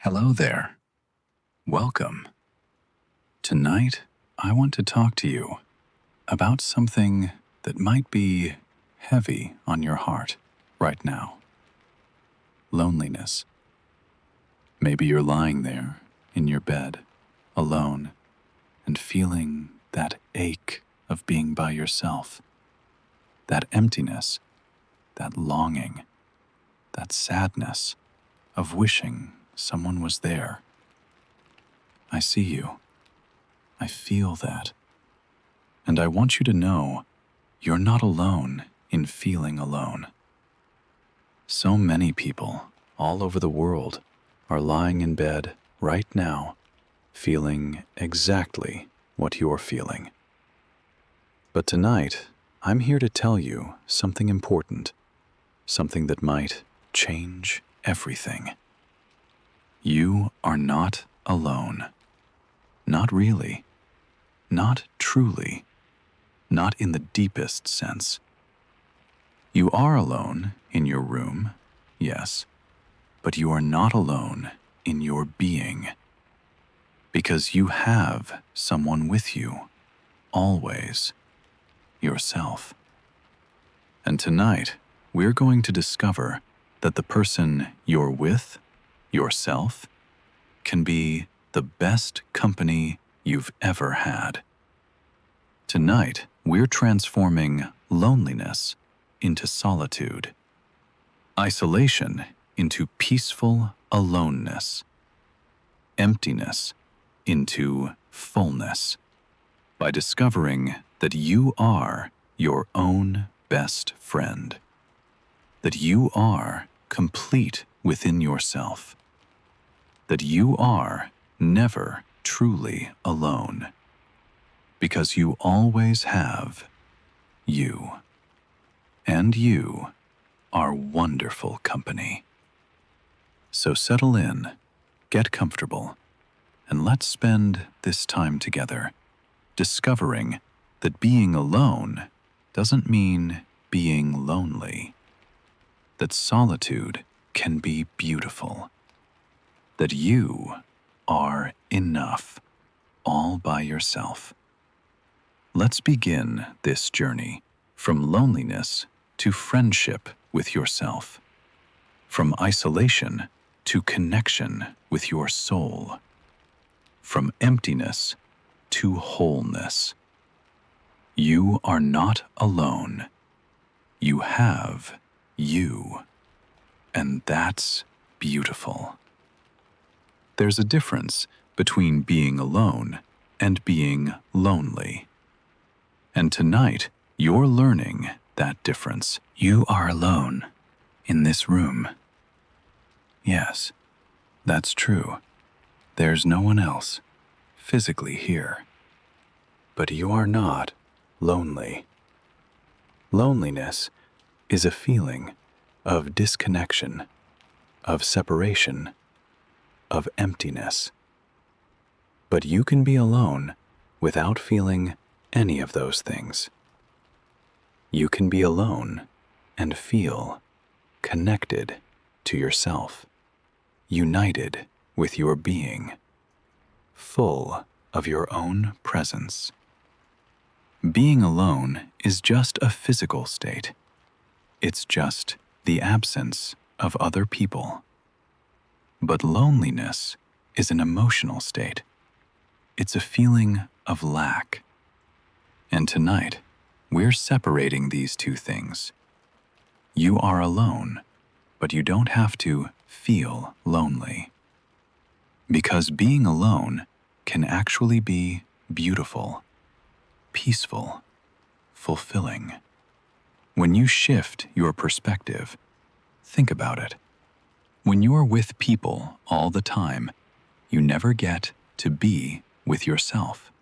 Hello there. Welcome. Tonight, I want to talk to you about something that might be heavy on your heart right now. Loneliness. Maybe you're lying there in your bed, alone, and feeling that ache of being by yourself, that emptiness, that longing, that sadness of wishing someone was there. I see you. I feel that. And I want you to know you're not alone in feeling alone. So many people all over the world are lying in bed right now, feeling exactly what you're feeling. But tonight, I'm here to tell you something important, something that might change everything. You are not alone. Not really. Not truly. Not in the deepest sense. You are alone in your room, yes, but you are not alone in your being. Because you have someone with you, always, yourself. And tonight, we're going to discover that the person you're with, yourself, can be the best company you've ever had. Tonight, we're transforming loneliness into solitude, isolation into peaceful aloneness, emptiness into fullness, by discovering that you are your own best friend, that you are complete within yourself, that you are never truly alone, because you always have you, and you are wonderful company. So settle in, get comfortable, and let's spend this time together discovering that being alone doesn't mean being lonely, that solitude can be beautiful, that you are enough all by yourself. Let's begin this journey from loneliness to friendship with yourself, from isolation to connection with your soul, from emptiness to wholeness. You are not alone. You have you, and that's beautiful. There's a difference between being alone and being lonely. And tonight, you're learning that difference. You are alone in this room. Yes, that's true. There's no one else physically here. But you are not lonely. Loneliness is a feeling of disconnection, of separation, of emptiness. But you can be alone without feeling any of those things. You can be alone and feel connected to yourself, united with your being, full of your own presence. Being alone is just a physical state. It's just the absence of other people. But loneliness is an emotional state. It's a feeling of lack. And tonight, we're separating these two things. You are alone, but you don't have to feel lonely. Because being alone can actually be beautiful, peaceful, fulfilling. When you shift your perspective, think about it. When you're with people all the time, you never get to be with yourself.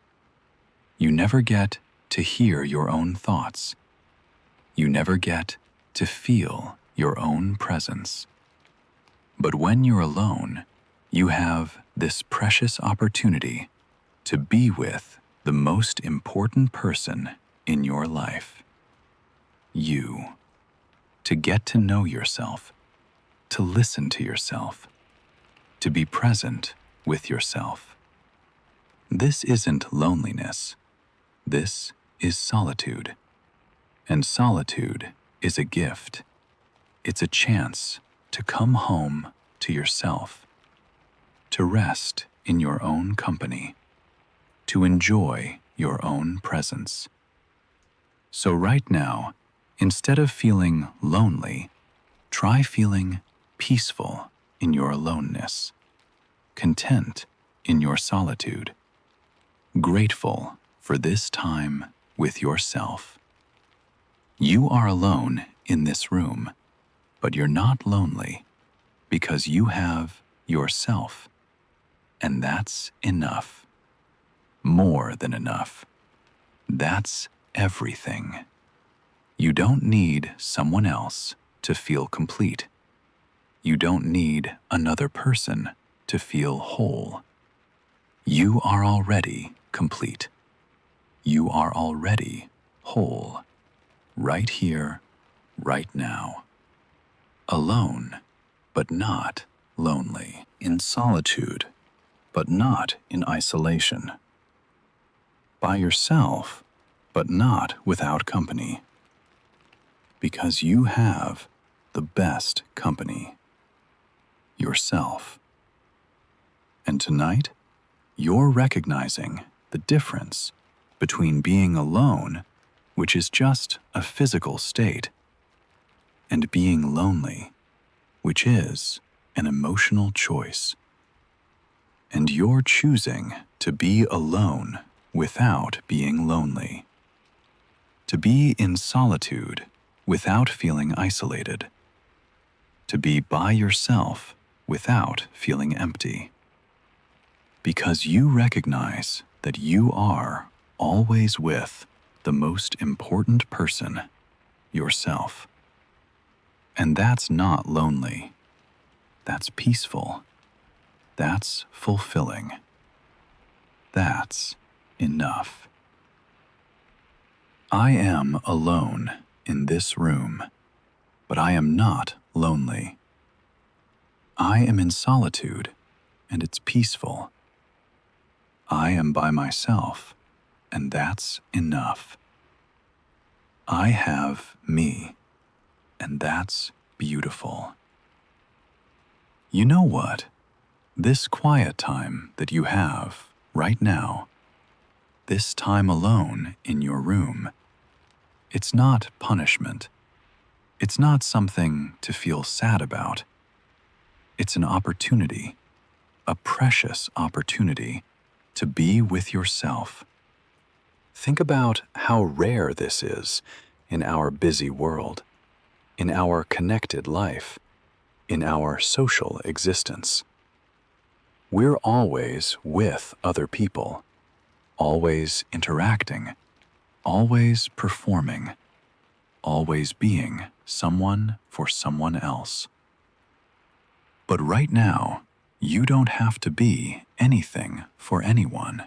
You never get to hear your own thoughts. You never get to feel your own presence. But when you're alone, you have this precious opportunity to be with the most important person in your life. You. To get to know yourself, to listen to yourself, to be present with yourself. This isn't loneliness. This is solitude. And solitude is a gift. It's a chance to come home to yourself, to rest in your own company, to enjoy your own presence. So right now, instead of feeling lonely, try feeling peaceful in your aloneness, content in your solitude, grateful for this time with yourself. You are alone in this room, but you're not lonely because you have yourself, and that's enough. More than enough. That's everything. You don't need someone else to feel complete. You don't need another person to feel whole. You are already complete. You are already whole. Right here, right now. Alone, but not lonely. In solitude, but not in isolation. By yourself, but not without company. Because you have the best company. Yourself. And tonight, you're recognizing the difference between being alone, which is just a physical state, and being lonely, which is an emotional choice. And you're choosing to be alone without being lonely. To be in solitude without feeling isolated. To be by yourself without feeling empty. Because you recognize that you are always with the most important person, yourself. And that's not lonely. That's peaceful. That's fulfilling. That's enough. I am alone in this room, but I am not lonely. I am in solitude, and it's peaceful. I am by myself, and that's enough. I have me, and that's beautiful. You know what? This quiet time that you have right now, this time alone in your room, it's not punishment. It's not something to feel sad about. It's an opportunity, a precious opportunity to be with yourself. Think about how rare this is in our busy world, in our connected life, in our social existence. We're always with other people, always interacting, always performing, always being someone for someone else. But right now, you don't have to be anything for anyone.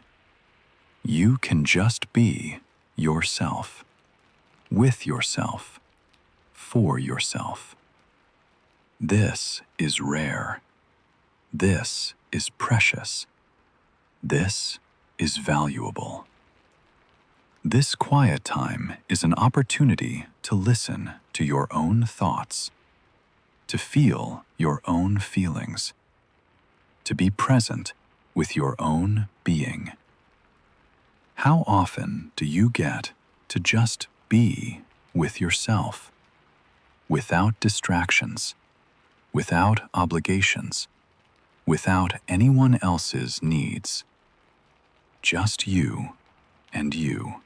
You can just be yourself, with yourself, for yourself. This is rare. This is precious. This is valuable. This quiet time is an opportunity to listen to your own thoughts, to feel your own feelings, to be present with your own being. How often do you get to just be with yourself, without distractions, without obligations, without anyone else's needs? Just you and you.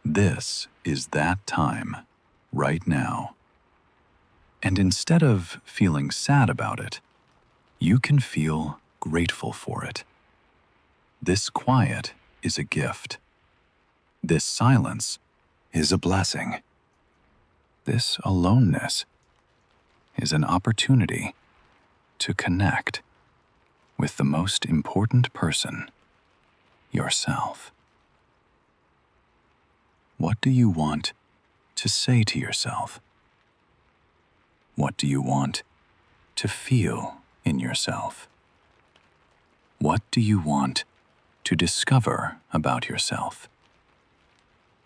This is that time, right now. And instead of feeling sad about it, you can feel grateful for it. This quiet is a gift. This silence is a blessing. This aloneness is an opportunity to connect with the most important person, yourself. What do you want to say to yourself? What do you want to feel in yourself? What do you want to discover about yourself?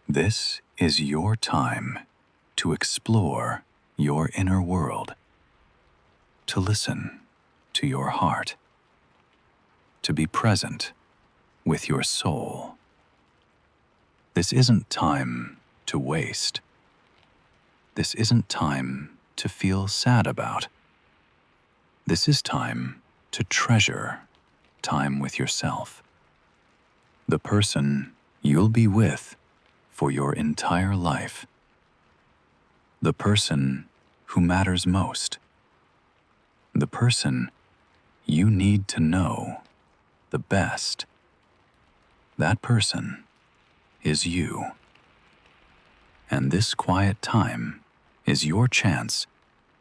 This is your time to explore your inner world, to listen to your heart, to be present with your soul. This isn't time to waste. This isn't time to feel sad about. This is time to treasure time with yourself, the person you'll be with for your entire life, the person who matters most, the person you need to know the best. That person is you. And this quiet time is your chance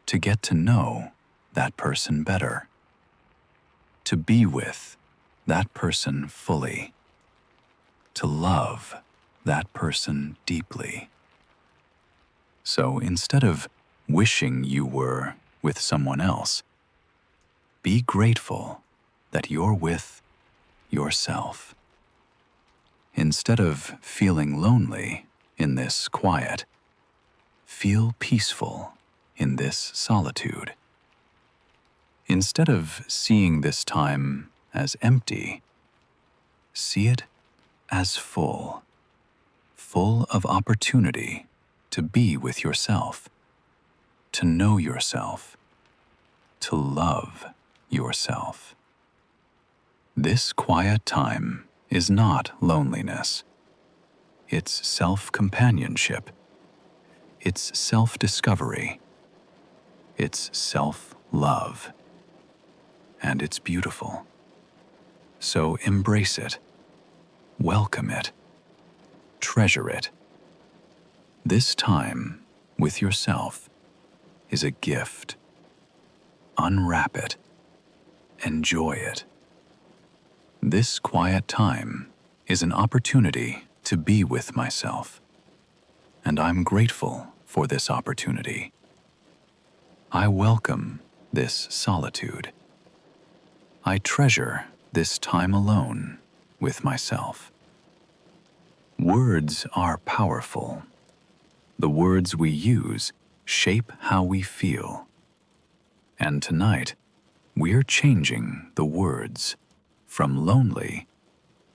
to get to know that person better, to be with that person fully, to love that person deeply. So instead of wishing you were with someone else, be grateful that you're with yourself. Instead of feeling lonely in this quiet, feel peaceful in this solitude. Instead of seeing this time as empty, see it as full of opportunity to be with yourself, to know yourself, to love yourself. This quiet time is not loneliness. It's self-companionship. It's self-discovery. It's self-love. And it's beautiful. So embrace it. Welcome it. Treasure it. This time with yourself is a gift. Unwrap it. Enjoy it. This quiet time is an opportunity to be with myself, and I'm grateful for this opportunity. I welcome this solitude. I treasure this time alone with myself. Words are powerful. The words we use shape how we feel. And tonight, we're changing the words from lonely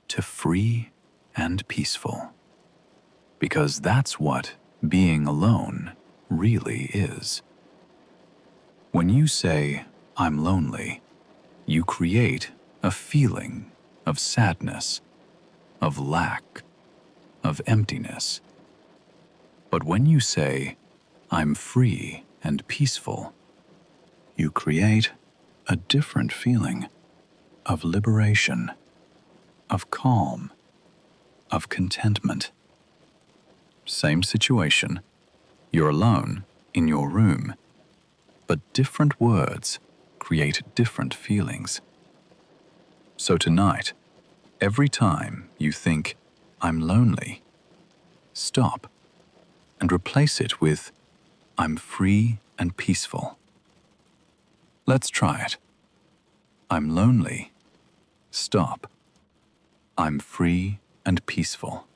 to free and peaceful. Because that's what being alone really is. When you say, "I'm lonely," you create a feeling of sadness, of lack, of emptiness. But when you say, "I'm free and peaceful," you create a different feeling of liberation, of calm, of contentment. Same situation, you're alone in your room, but different words create different feelings. So tonight, every time you think, "I'm lonely," stop and replace it with, "I'm free and peaceful." Let's try it. I'm lonely. Stop. I'm free and peaceful.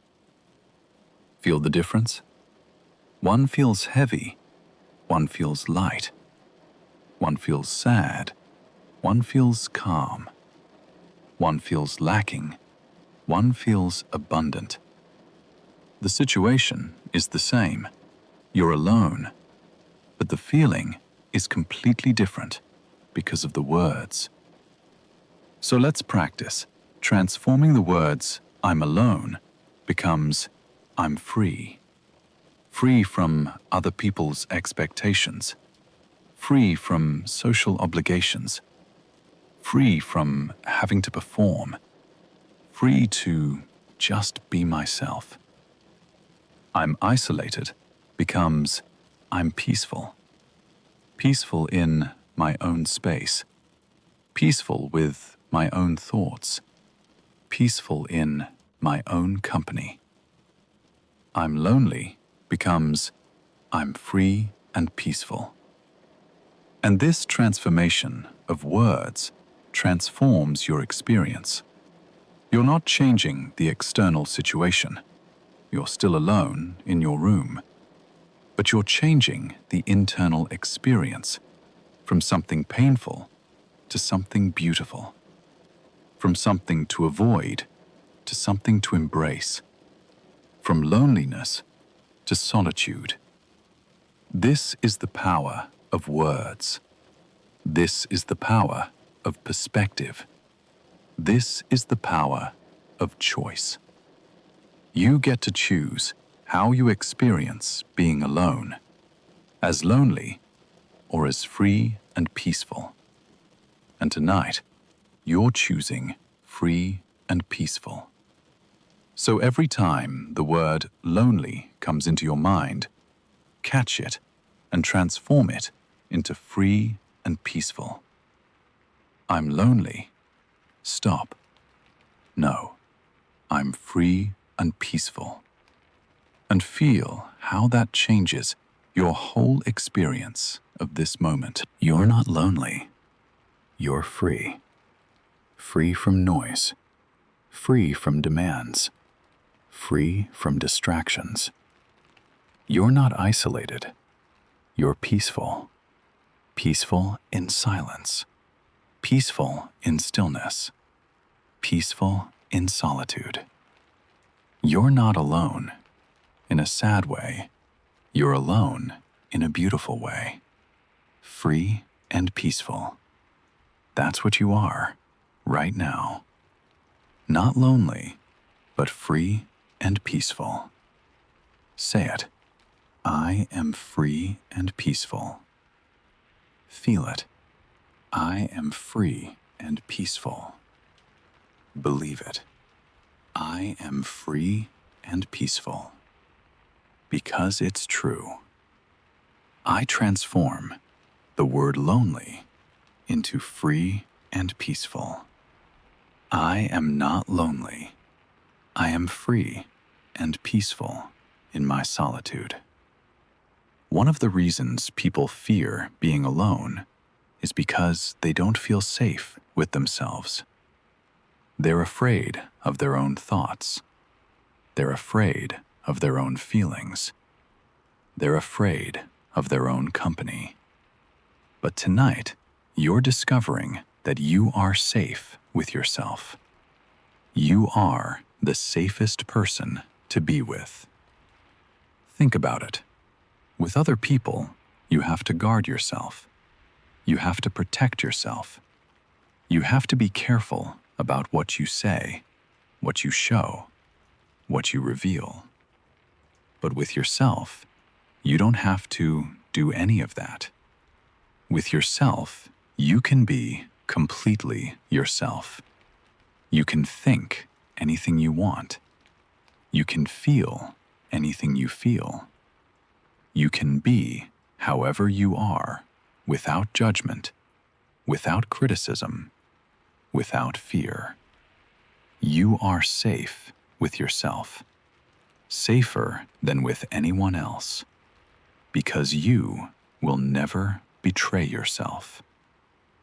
Feel the difference? One feels heavy. One feels light. One feels sad. One feels calm. One feels lacking. One feels abundant. The situation is the same. You're alone. But the feeling is completely different because of the words. So let's practice. Transforming the words "I'm alone" becomes "I'm free." Free from other people's expectations. Free from social obligations. Free from having to perform. Free to just be myself. I'm isolated becomes I'm peaceful. Peaceful in my own space. Peaceful with my own thoughts. Peaceful in my own company. I'm lonely becomes I'm free and peaceful. And this transformation of words transforms your experience. You're not changing the external situation. You're still alone in your room. But you're changing the internal experience from something painful to something beautiful, from something to avoid to something to embrace, from loneliness to solitude. This is the power of words. This is the power of perspective. This is the power of choice. You get to choose how you experience being alone, as lonely or as free and peaceful. And tonight, you're choosing free and peaceful. So every time the word lonely comes into your mind, catch it and transform it into free and peaceful. I'm lonely. Stop. No, I'm free and peaceful. And feel how that changes your whole experience of this moment. You're not lonely. You're free. Free from noise. Free from demands. Free from distractions. You're not isolated. You're peaceful. Peaceful in silence. Peaceful in stillness. Peaceful in solitude. You're not alone in a sad way. You're alone in a beautiful way. Free and peaceful. That's what you are right now. Not lonely, but free and peaceful. Say it. I am free and peaceful. Feel it. I am free and peaceful. Believe it. I am free and peaceful. Because it's true. I transform the word lonely into free and peaceful. I am not lonely. I am free and peaceful in my solitude. One of the reasons people fear being alone is because they don't feel safe with themselves. They're afraid of their own thoughts. They're afraid of their own feelings. They're afraid of their own company. But tonight, you're discovering that you are safe with yourself. You are the safest person to be with. Think about it. With other people, you have to guard yourself. You have to protect yourself. You have to be careful about what you say, what you show, what you reveal. But with yourself, you don't have to do any of that. With yourself, you can be completely yourself. You can think anything you want. You can feel anything you feel. You can be however you are, without judgment, without criticism, without fear. You are safe with yourself, safer than with anyone else, because you will never betray yourself.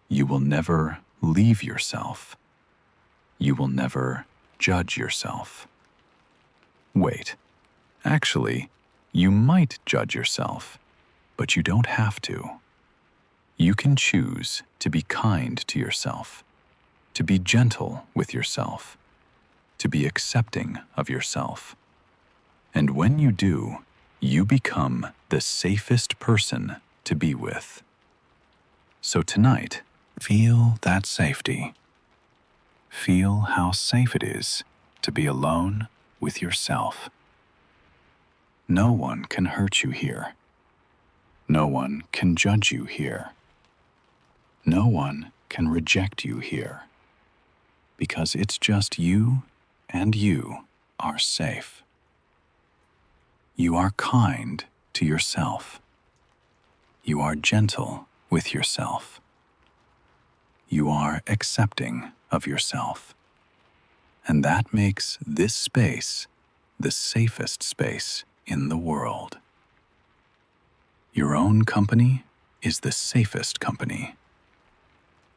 You will never leave yourself. You will never judge yourself. Wait, actually, you might judge yourself, but you don't have to. You can choose to be kind to yourself, to be gentle with yourself, to be accepting of yourself. And when you do, you become the safest person to be with. So tonight, feel that safety. Feel how safe it is to be alone with yourself. No one can hurt you here. No one can judge you here. No one can reject you here. Because it's just you and you are safe. You are kind to yourself. You are gentle with yourself. You are accepting of yourself. And that makes this space the safest space in the world. Your own company is the safest company.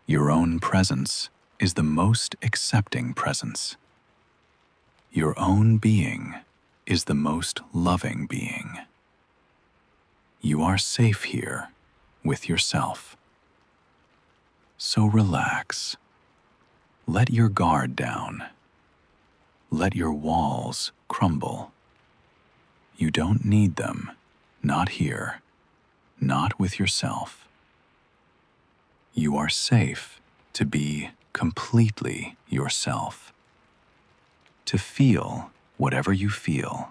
Your own presence is the most accepting presence. Your own being is the most loving being. You are safe here with yourself. So relax. Let your guard down. Let your walls crumble. You don't need them, not here, not with yourself. You are safe to be completely yourself, to feel whatever you feel,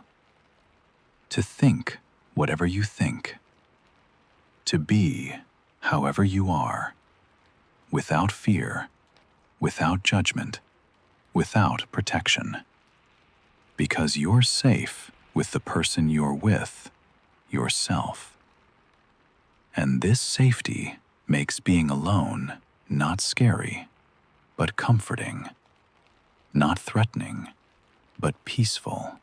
to think whatever you think, to be however you are, without fear, without judgment, without protection. Because you're safe with the person you're with, yourself. And this safety makes being alone not scary, but comforting, not threatening, but peaceful,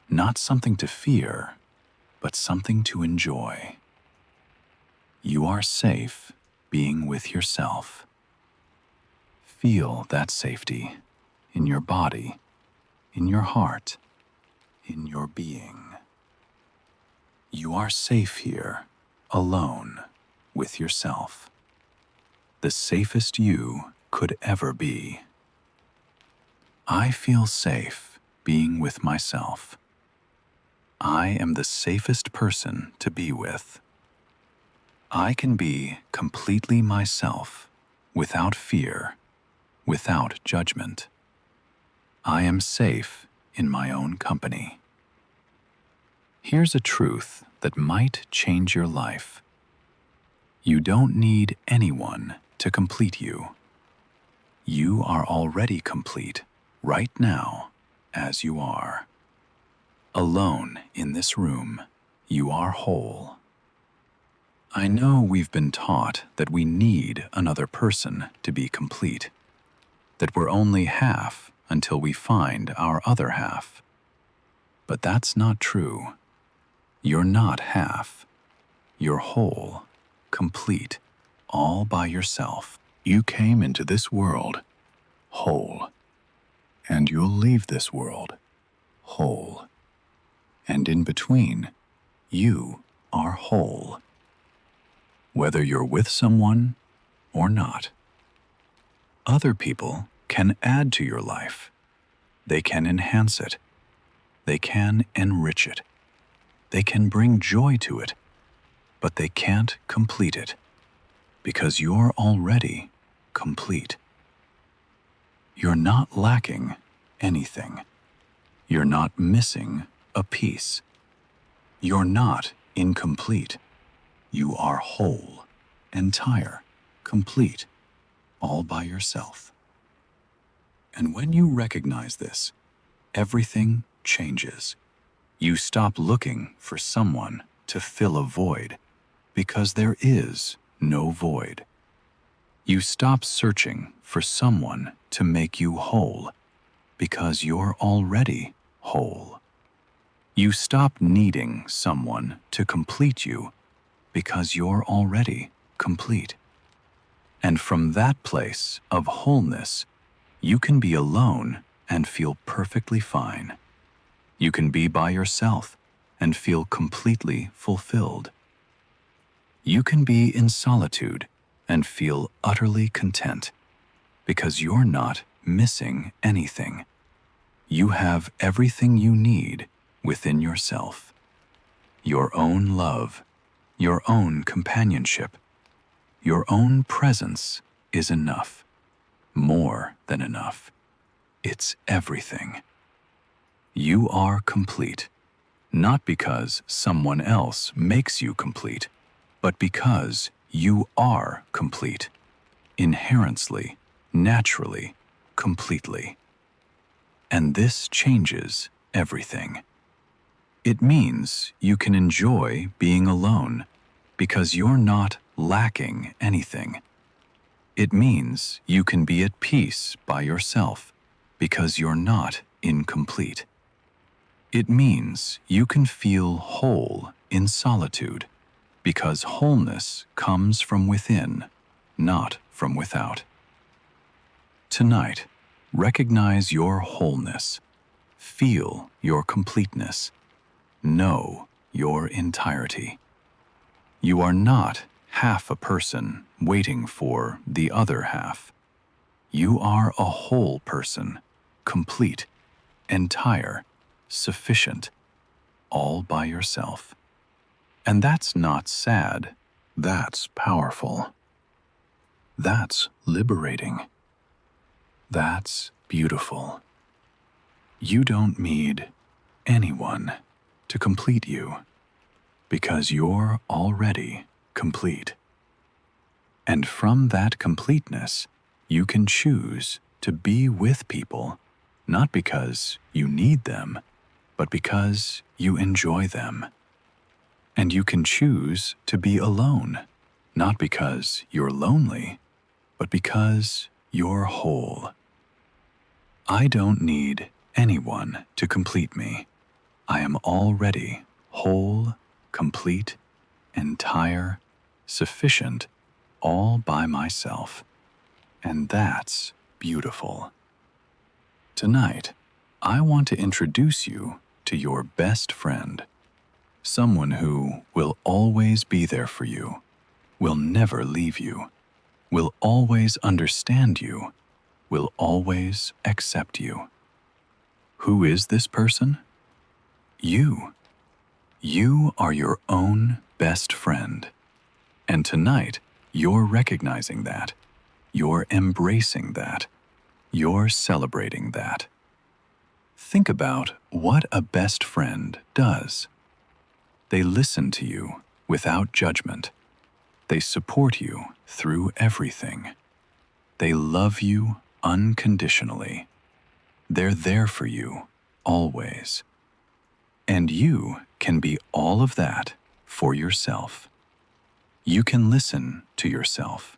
not something to fear, but something to enjoy. You are safe being with yourself. Feel that safety in your body, in your heart, in your being. You are safe here, alone, with yourself. The safest you could ever be. I feel safe being with myself. I am the safest person to be with. I can be completely myself, without fear, without judgment. I am safe in my own company. Here's a truth that might change your life. You don't need anyone to complete you. You are already complete right now as you are. Alone in this room, you are whole. I know we've been taught that we need another person to be complete, that we're only half until we find our other half. But that's not true. You're not half. You're whole, complete, all by yourself. You came into this world whole, and you'll leave this world whole. And in between, you are whole. Whether you're with someone or not. Other people can add to your life. They can enhance it. They can enrich it. They can bring joy to it, but they can't complete it, because you're already complete. You're not lacking anything. You're not missing a piece. You're not incomplete. You are whole, entire, complete, all by yourself. And when you recognize this, everything changes. You stop looking for someone to fill a void, because there is no void. You stop searching for someone to make you whole, because you're already whole. You stop needing someone to complete you, because you're already complete. And from that place of wholeness, you can be alone and feel perfectly fine. You can be by yourself and feel completely fulfilled. You can be in solitude and feel utterly content, because you're not missing anything. You have everything you need within yourself. Your own love, your own companionship, your own presence is enough, more than enough. It's everything. You are complete, not because someone else makes you complete, but because you are complete, inherently, naturally, completely. And this changes everything. It means you can enjoy being alone because you're not lacking anything. It means you can be at peace by yourself because you're not incomplete. It means you can feel whole in solitude because wholeness comes from within, not from without. Tonight, recognize your wholeness. Feel your completeness. Know your entirety. You are not half a person waiting for the other half. You are a whole person, complete, entire, sufficient, all by yourself. And that's not sad. That's powerful. That's liberating. That's beautiful. You don't need anyone to complete you because you're already complete. And from that completeness, you can choose to be with people, not because you need them, but because you enjoy them. And you can choose to be alone, not because you're lonely, but because you're whole. I don't need anyone to complete me. I am already whole, complete, entire, sufficient, all by myself. And that's beautiful. Tonight, I want to introduce you to your best friend, someone who will always be there for you, will never leave you, will always understand you, will always accept you. Who is this person? You. You are your own best friend. And tonight, you're recognizing that. You're embracing that. You're celebrating that. Think about what a best friend does. They listen to you without judgment. They support you through everything. They love you unconditionally. They're there for you, always. And you can be all of that for yourself. You can listen to yourself,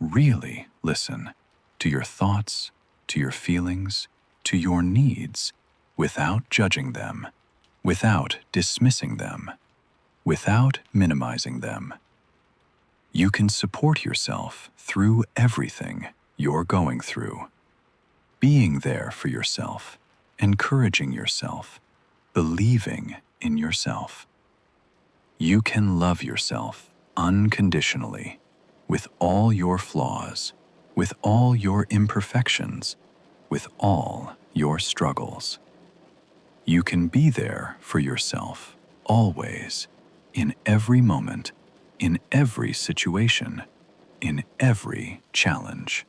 really listen to your thoughts, to your feelings, to your needs, without judging them, without dismissing them, without minimizing them. You can support yourself through everything you're going through. Being there for yourself, encouraging yourself, believing in yourself. You can love yourself unconditionally, with all your flaws, with all your imperfections, with all your struggles. You can be there for yourself, always, in every moment, in every situation, in every challenge.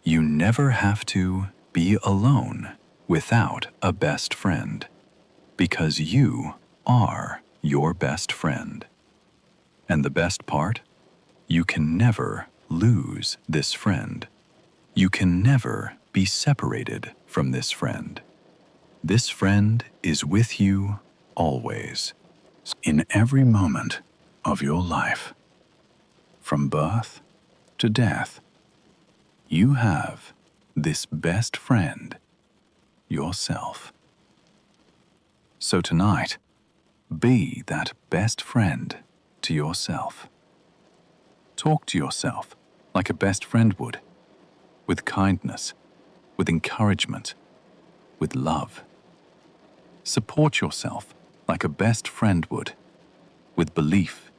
You never have to be alone without a best friend, because you are your best friend. And the best part? You can never lose this friend. You can never be separated from this friend. This friend is with you always, in every moment of your life. From birth to death, you have this best friend, yourself. So tonight, be that best friend to yourself. Talk to yourself like a best friend would, with kindness, with encouragement, with love. Support yourself like a best friend would, with belief,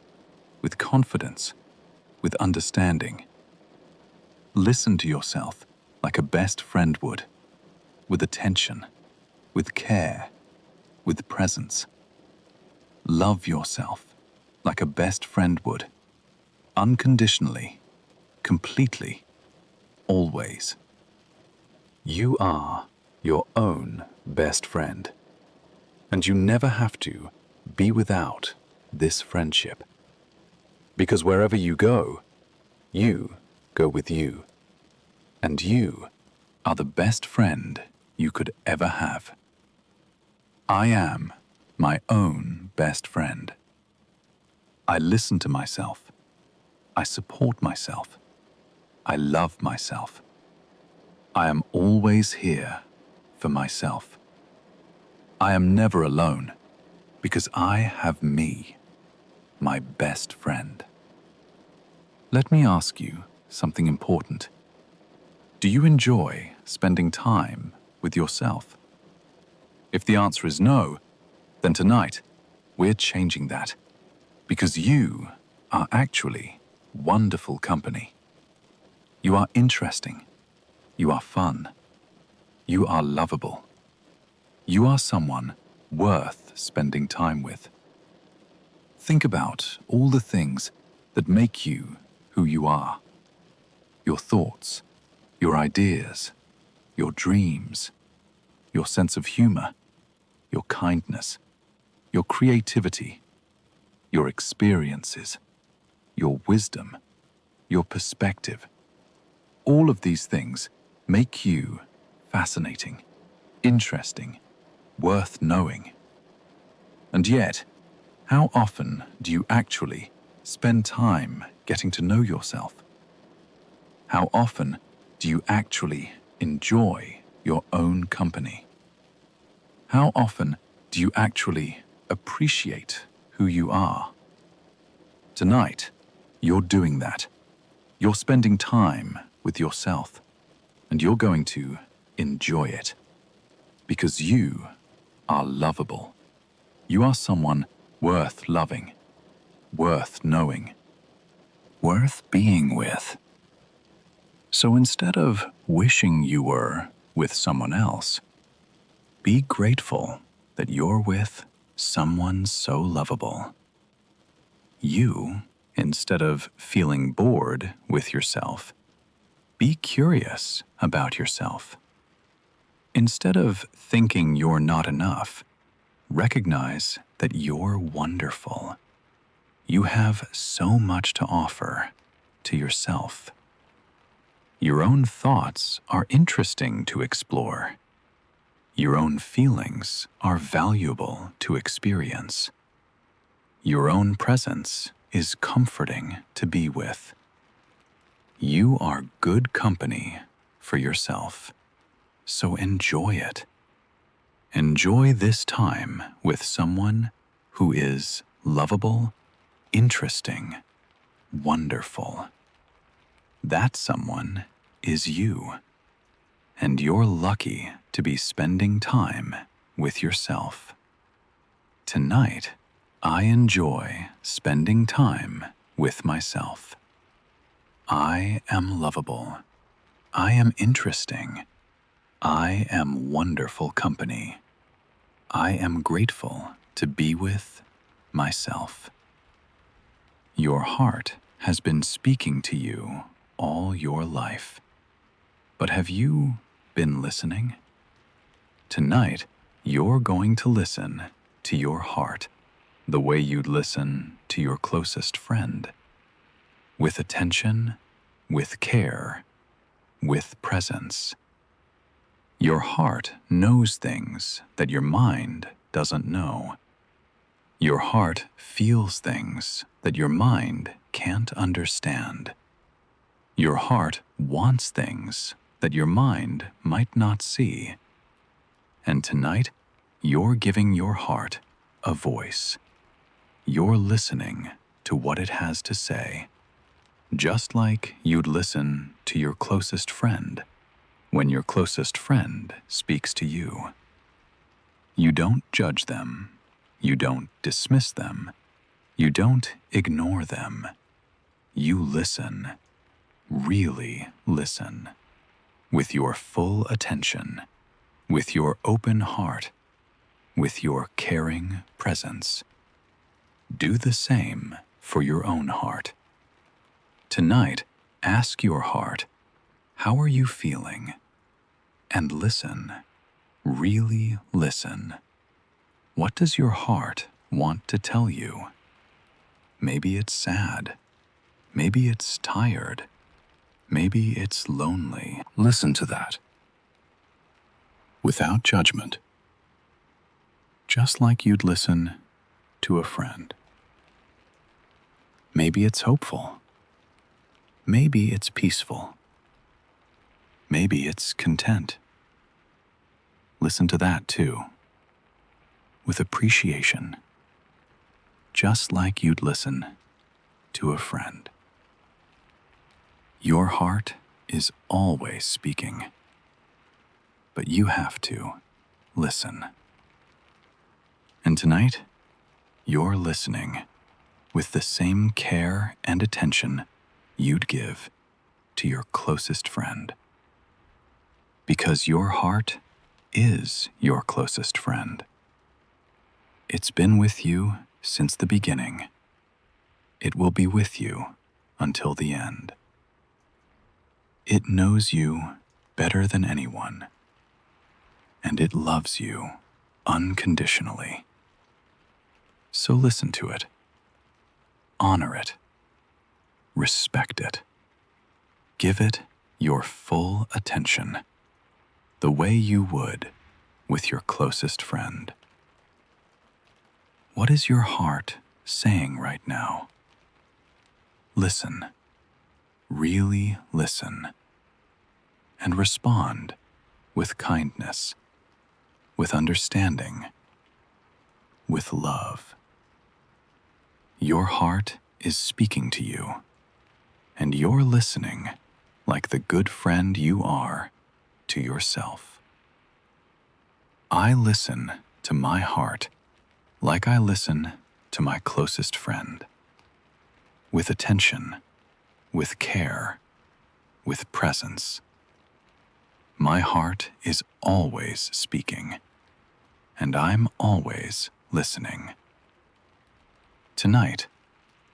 with confidence, with understanding. Listen to yourself like a best friend would, with attention, with care, with presence. Love yourself like a best friend would, unconditionally, completely, always. You are your own best friend, and you never have to be without this friendship. Because wherever you go with you, and you are the best friend you could ever have. I am my own best friend. I listen to myself. I support myself. I love myself. I am always here for myself. I am never alone because I have me, my best friend. let me ask you something important. Do you enjoy spending time with yourself? If the answer is no, then tonight we're changing that, because you are actually wonderful company. You are interesting. You are fun. You are lovable. You are someone worth spending time with. Think about all the things that make you who you are. Your thoughts, your ideas, your dreams, your sense of humor, your kindness, your creativity, your experiences, your wisdom, your perspective. All of these things make you fascinating, interesting, worth knowing. And yet, how often do you actually spend time getting to know yourself? How often do you actually enjoy your own company? How often do you actually appreciate who you are? Tonight, you're doing that. You're spending time with yourself, and you're going to enjoy it, because you are lovable. You are someone worth loving, worth knowing, worth being with. So instead of wishing you were with someone else, be grateful that you're with someone so lovable. You, instead of feeling bored with yourself, be curious about yourself. Instead of thinking you're not enough, recognize that you're wonderful. You have so much to offer to yourself. Your own thoughts are interesting to explore. Your own feelings are valuable to experience. Your own presence is comforting to be with. You are good company for yourself, so enjoy it. Enjoy this time with someone who is lovable, interesting, wonderful. That someone is you, and you're lucky to be spending time with yourself. Tonight, I enjoy spending time with myself. I am lovable. I am interesting. I am wonderful company. I am grateful to be with myself. Your heart has been speaking to you all your life. But have you been listening? Tonight, you're going to listen to your heart the way you'd listen to your closest friend. With attention, with care, with presence. Your heart knows things that your mind doesn't know. Your heart feels things that your mind can't understand. Your heart wants things that your mind might not see. And tonight, you're giving your heart a voice. You're listening to what it has to say, just like you'd listen to your closest friend when your closest friend speaks to you. You don't judge them. You don't dismiss them. You don't ignore them. You listen, really listen, with your full attention, with your open heart, with your caring presence. Do the same for your own heart. Tonight, ask your heart, how are you feeling? And listen, really listen. What does your heart want to tell you? Maybe it's sad. Maybe it's tired. Maybe it's lonely. Listen to that. Without judgment. Just like you'd listen to a friend. Maybe it's hopeful. Maybe it's peaceful. Maybe it's content. Listen to that too. With appreciation. Just like you'd listen to a friend. Your heart is always speaking, but you have to listen. And tonight, you're listening with the same care and attention you'd give to your closest friend. Because your heart is your closest friend. It's been with you since the beginning. It will be with you until the end. It knows you better than anyone, and it loves you unconditionally. So listen to it, honor it, respect it, give it your full attention, the way you would with your closest friend. What is your heart saying right now? Listen, really listen, and respond with kindness, with understanding, with love. Your heart is speaking to you, and you're listening like the good friend you are to yourself. I listen to my heart like I listen to my closest friend, with attention, with care, with presence. My heart is always speaking, and I'm always listening. Tonight,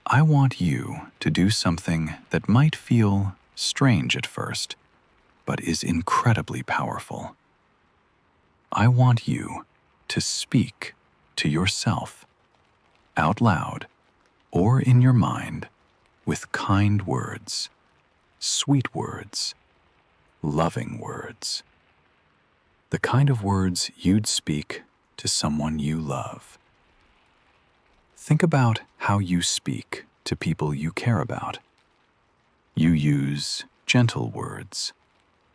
I want you to do something that might feel strange at first, but is incredibly powerful. I want you to speak to yourself, out loud or in your mind, with kind words, sweet words, loving words. The kind of words you'd speak to someone you love. Think about how you speak to people you care about. You use gentle words,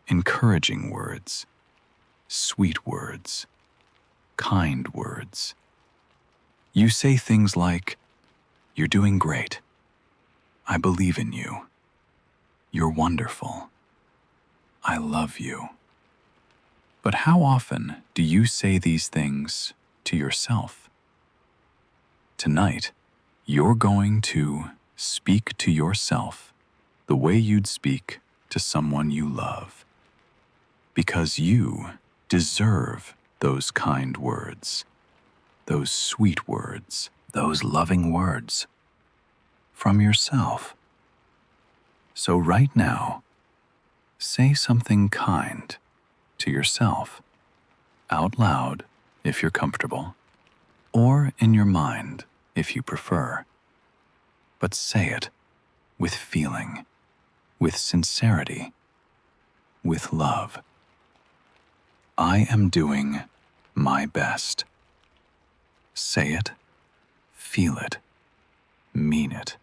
encouraging words, sweet words, kind words. You say things like, "You're doing great. I believe in you. You're wonderful. I love you." But how often do you say these things to yourself? Tonight, you're going to speak to yourself the way you'd speak to someone you love, because you deserve those kind words, those sweet words, those loving words from yourself. So right now, say something kind to yourself, out loud if you're comfortable, or in your mind if you prefer. But say it with feeling, with sincerity, with love. I am doing my best. Say it, feel it, mean it.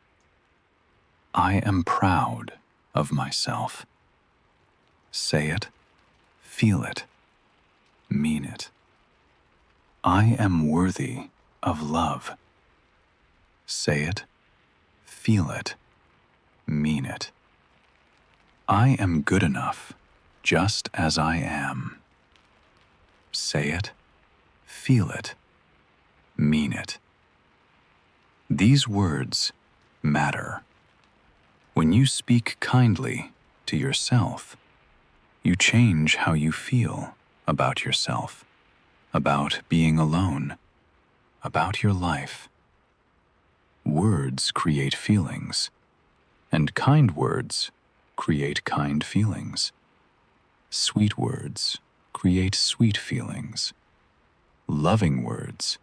I am proud of myself. Say it, feel it, mean it. I am worthy of love. Say it, feel it, mean it. I am good enough just as I am. Say it, feel it, mean it. These words matter. When you speak kindly to yourself, you change how you feel about yourself, about being alone, about your life. Words create feelings, and kind words create kind feelings. Sweet words create sweet feelings. Loving words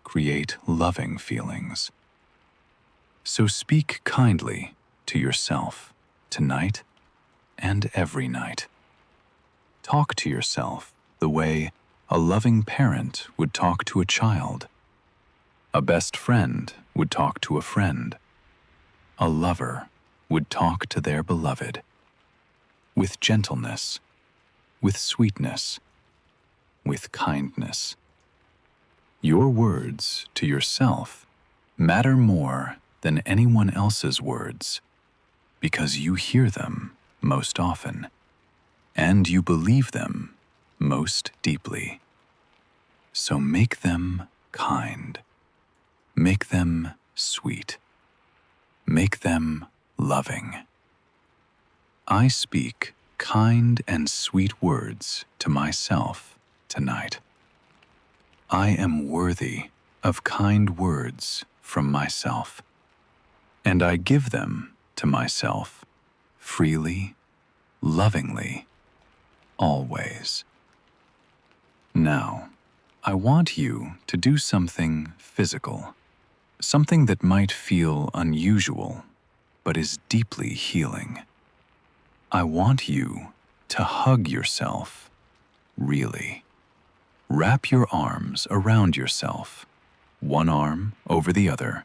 create loving feelings. So speak kindly to yourself tonight and every night. Talk to yourself the way a loving parent would talk to a child. A best friend would talk to a friend. A lover would talk to their beloved. With gentleness, with sweetness, with kindness. Your words to yourself matter more than anyone else's words. because you hear them most often, and you believe them most deeply. So make them kind. Make them sweet. Make them loving. I speak kind and sweet words to myself tonight. I am worthy of kind words from myself, and I give them to myself freely, lovingly, always. Now, I want you to do something physical, something that might feel unusual, but is deeply healing. I want you to hug yourself, really. Wrap your arms around yourself, one arm over the other,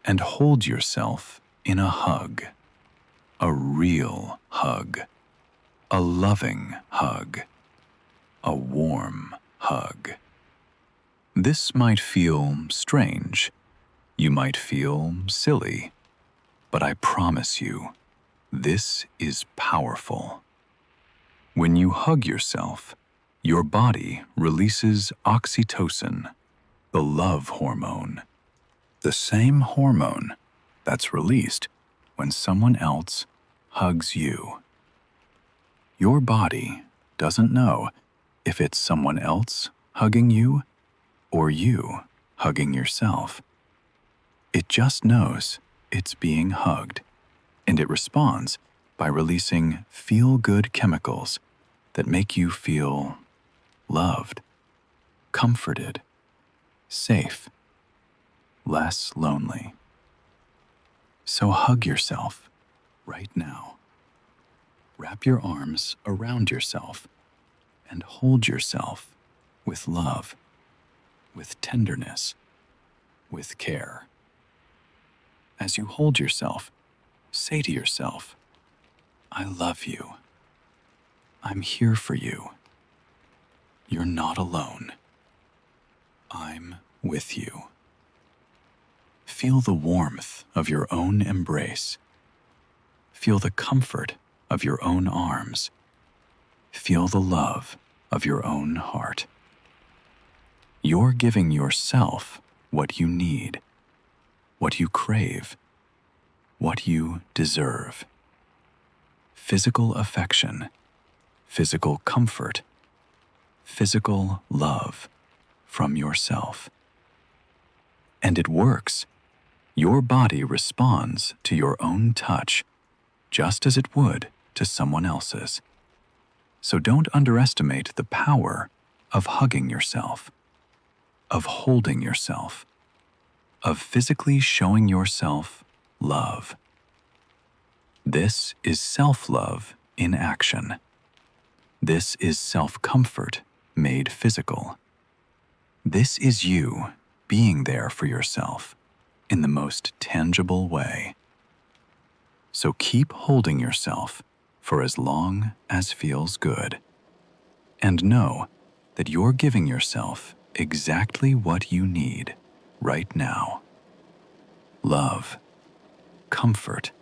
and hold yourself in a hug. A real hug. A loving hug. A warm hug. This might feel strange. You might feel silly. But I promise you, this is powerful. When you hug yourself, your body releases oxytocin, the love hormone, the same hormone that's released when someone else hugs you. Your body doesn't know if it's someone else hugging you or you hugging yourself. It just knows it's being hugged, and it responds by releasing feel-good chemicals that make you feel loved, comforted, safe, less lonely. So hug yourself right now. Wrap your arms around yourself and hold yourself with love, with tenderness, with care. As you hold yourself, say to yourself, I love you. I'm here for you. You're not alone. I'm with you. Feel the warmth of your own embrace. Feel the comfort of your own arms. Feel the love of your own heart. You're giving yourself what you need, what you crave, what you deserve. Physical affection, physical comfort, physical love from yourself. And it works. Your body responds to your own touch just as it would to someone else's. So don't underestimate the power of hugging yourself, of holding yourself, of physically showing yourself love. This is self-love in action. This is self-comfort made physical. This is you being there for yourself in the most tangible way. So keep holding yourself for as long as feels good. And know that you're giving yourself exactly what you need right now. Love, comfort,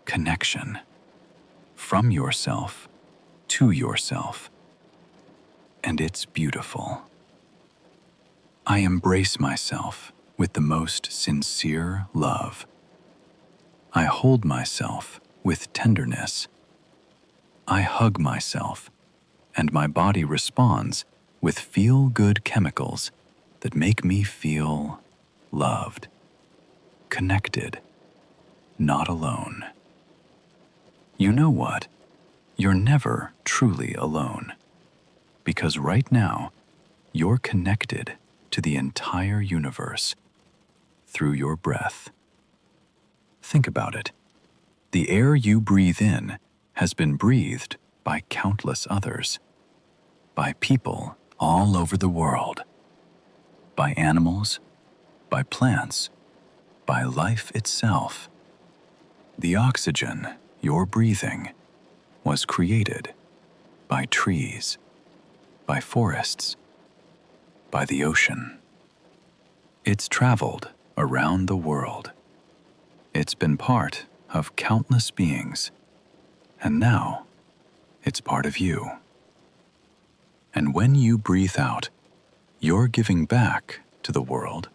connection, from yourself to yourself. And it's beautiful. I embrace myself with the most sincere love. I hold myself with tenderness. I hug myself, and my body responds with feel-good chemicals that make me feel loved, connected, not alone. You know what? You're never truly alone, because right now, you're connected to the entire universe through your breath. Think about it. The air you breathe in has been breathed by countless others, by people all over the world, by animals, by plants, by life itself. The oxygen you're breathing was created by trees, by forests, by the ocean. It's traveled around the world. It's been part of countless beings, and now it's part of you. And when you breathe out, you're giving back to the world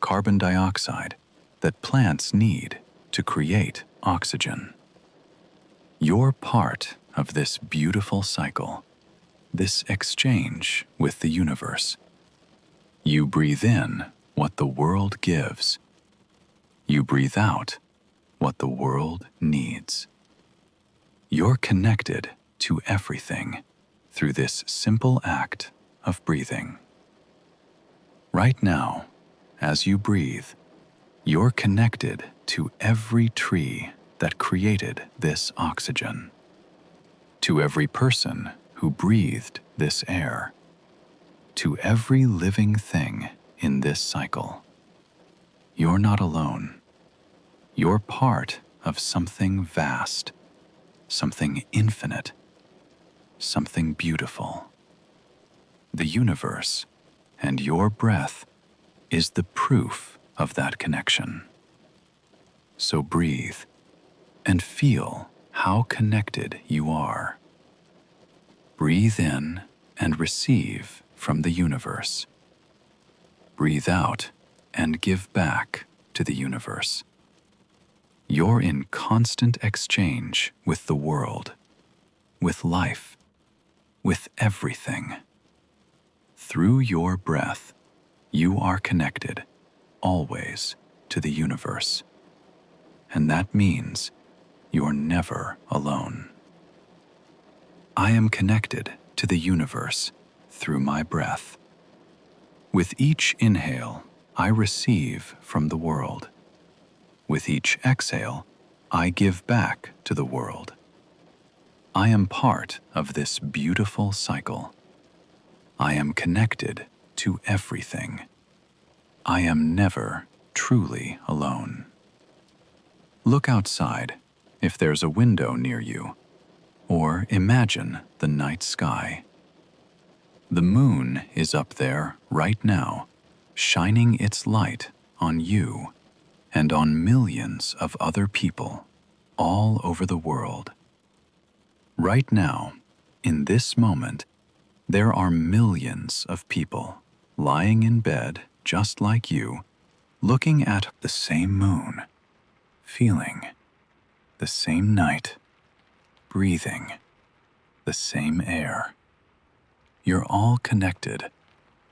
carbon dioxide that plants need to create oxygen. You're part of this beautiful cycle, this exchange with the universe. You breathe in what the world gives. You breathe out what the world needs. You're connected to everything through this simple act of breathing. Right now, as you breathe, you're connected to every tree that created this oxygen, to every person who breathed this air, to every living thing in this cycle. You're not alone. You're part of something vast, something infinite, something beautiful. The universe and your breath is the proof of that connection. So breathe and feel how connected you are. Breathe in and receive from the universe. Breathe out and give back to the universe. You're in constant exchange with the world, with life, with everything. Through your breath, you are connected, always, to the universe. And that means you're never alone. I am connected to the universe through my breath. With each inhale, I receive from the world. With each exhale, I give back to the world. I am part of this beautiful cycle. I am connected to everything. I am never truly alone. Look outside if there's a window near you, or imagine the night sky. The moon is up there right now, shining its light on you and on millions of other people all over the world. Right now, in this moment, there are millions of people lying in bed just like you, looking at the same moon, feeling the same night, breathing the same air. You're all connected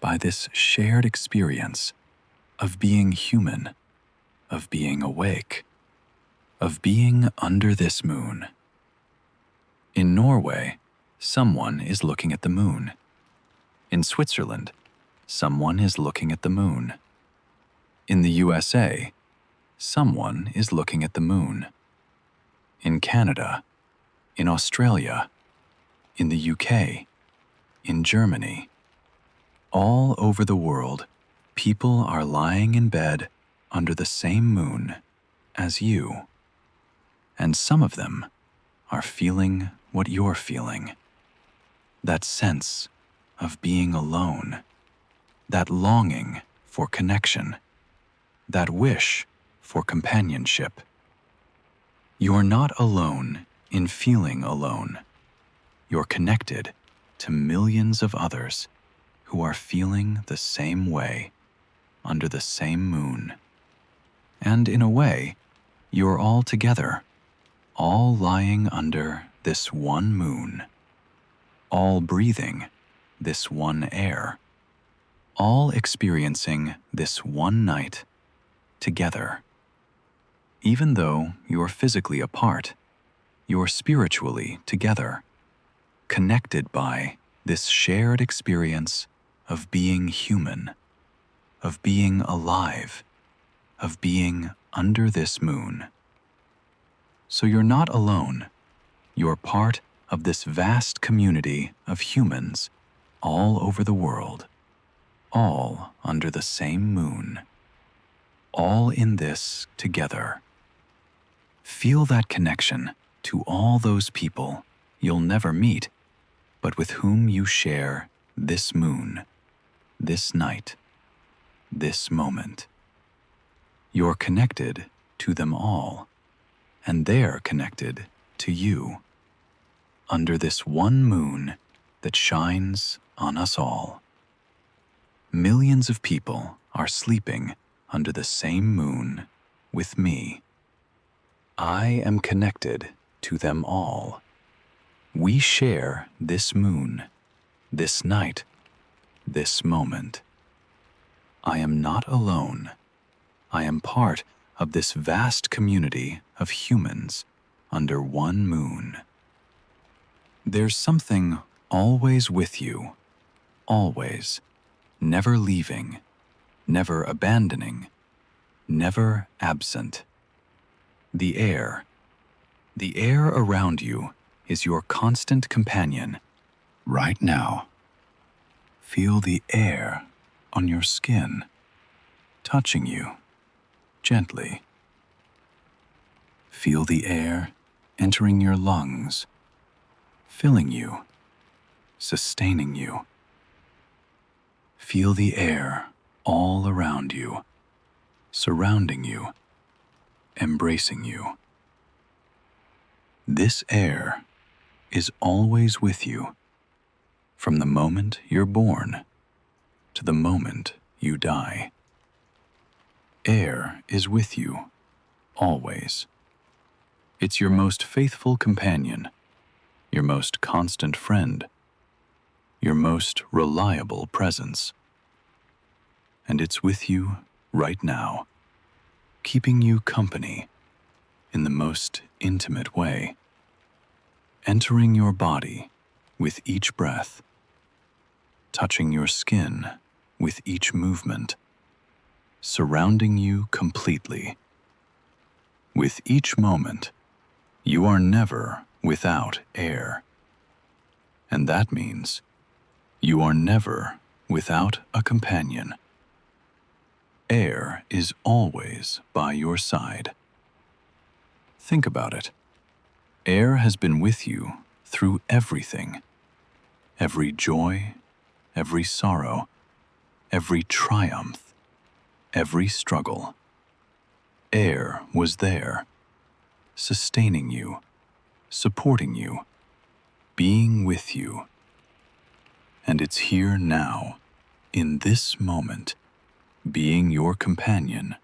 by this shared experience of being human, of being awake, of being under this moon. In Norway, someone is looking at the moon. In Switzerland, someone is looking at the moon. In the USA, someone is looking at the moon. In Canada, in Australia, in the UK, in Germany, all over the world, people are lying in bed under the same moon as you. And some of them are feeling what you're feeling. That sense of being alone, that longing for connection, that wish for companionship. You're not alone in feeling alone. You're connected to millions of others who are feeling the same way under the same moon. And in a way, you're all together, all lying under this one moon, all breathing this one air, all experiencing this one night together. Even though you're physically apart, you're spiritually together, connected by this shared experience of being human, of being alive, of being under this moon. So you're not alone. You're part of this vast community of humans all over the world, all under the same moon, all in this together. Feel that connection to all those people you'll never meet, but with whom you share this moon, this night, this moment. You're connected to them all. and they're connected to you. Under this one moon that shines on us all. Millions of people are sleeping under the same moon with me. I am connected to them all. We share this moon, this night, this moment. I am not alone. I am part of this vast community of humans under one moon. There's something always with you, always, never leaving, never abandoning, never absent. The air around you is your constant companion. Right now, feel the air on your skin, touching you gently. Feel the air entering your lungs, filling you, sustaining you. Feel the air all around you, surrounding you, embracing you. This air is always with you, from the moment you're born to the moment you die. Air is with you, always. It's your most faithful companion, your most constant friend, your most reliable presence. And it's with you right now, keeping you company in the most intimate way, entering your body with each breath, touching your skin with each movement, surrounding you completely. With each moment, you are never without air. And that means you are never without a companion. Air is always by your side. Think about it. Air has been with you through everything. Every joy, every sorrow, every triumph, every struggle. Air was there, sustaining you, supporting you, being with you. And it's here now, in this moment, being your companion.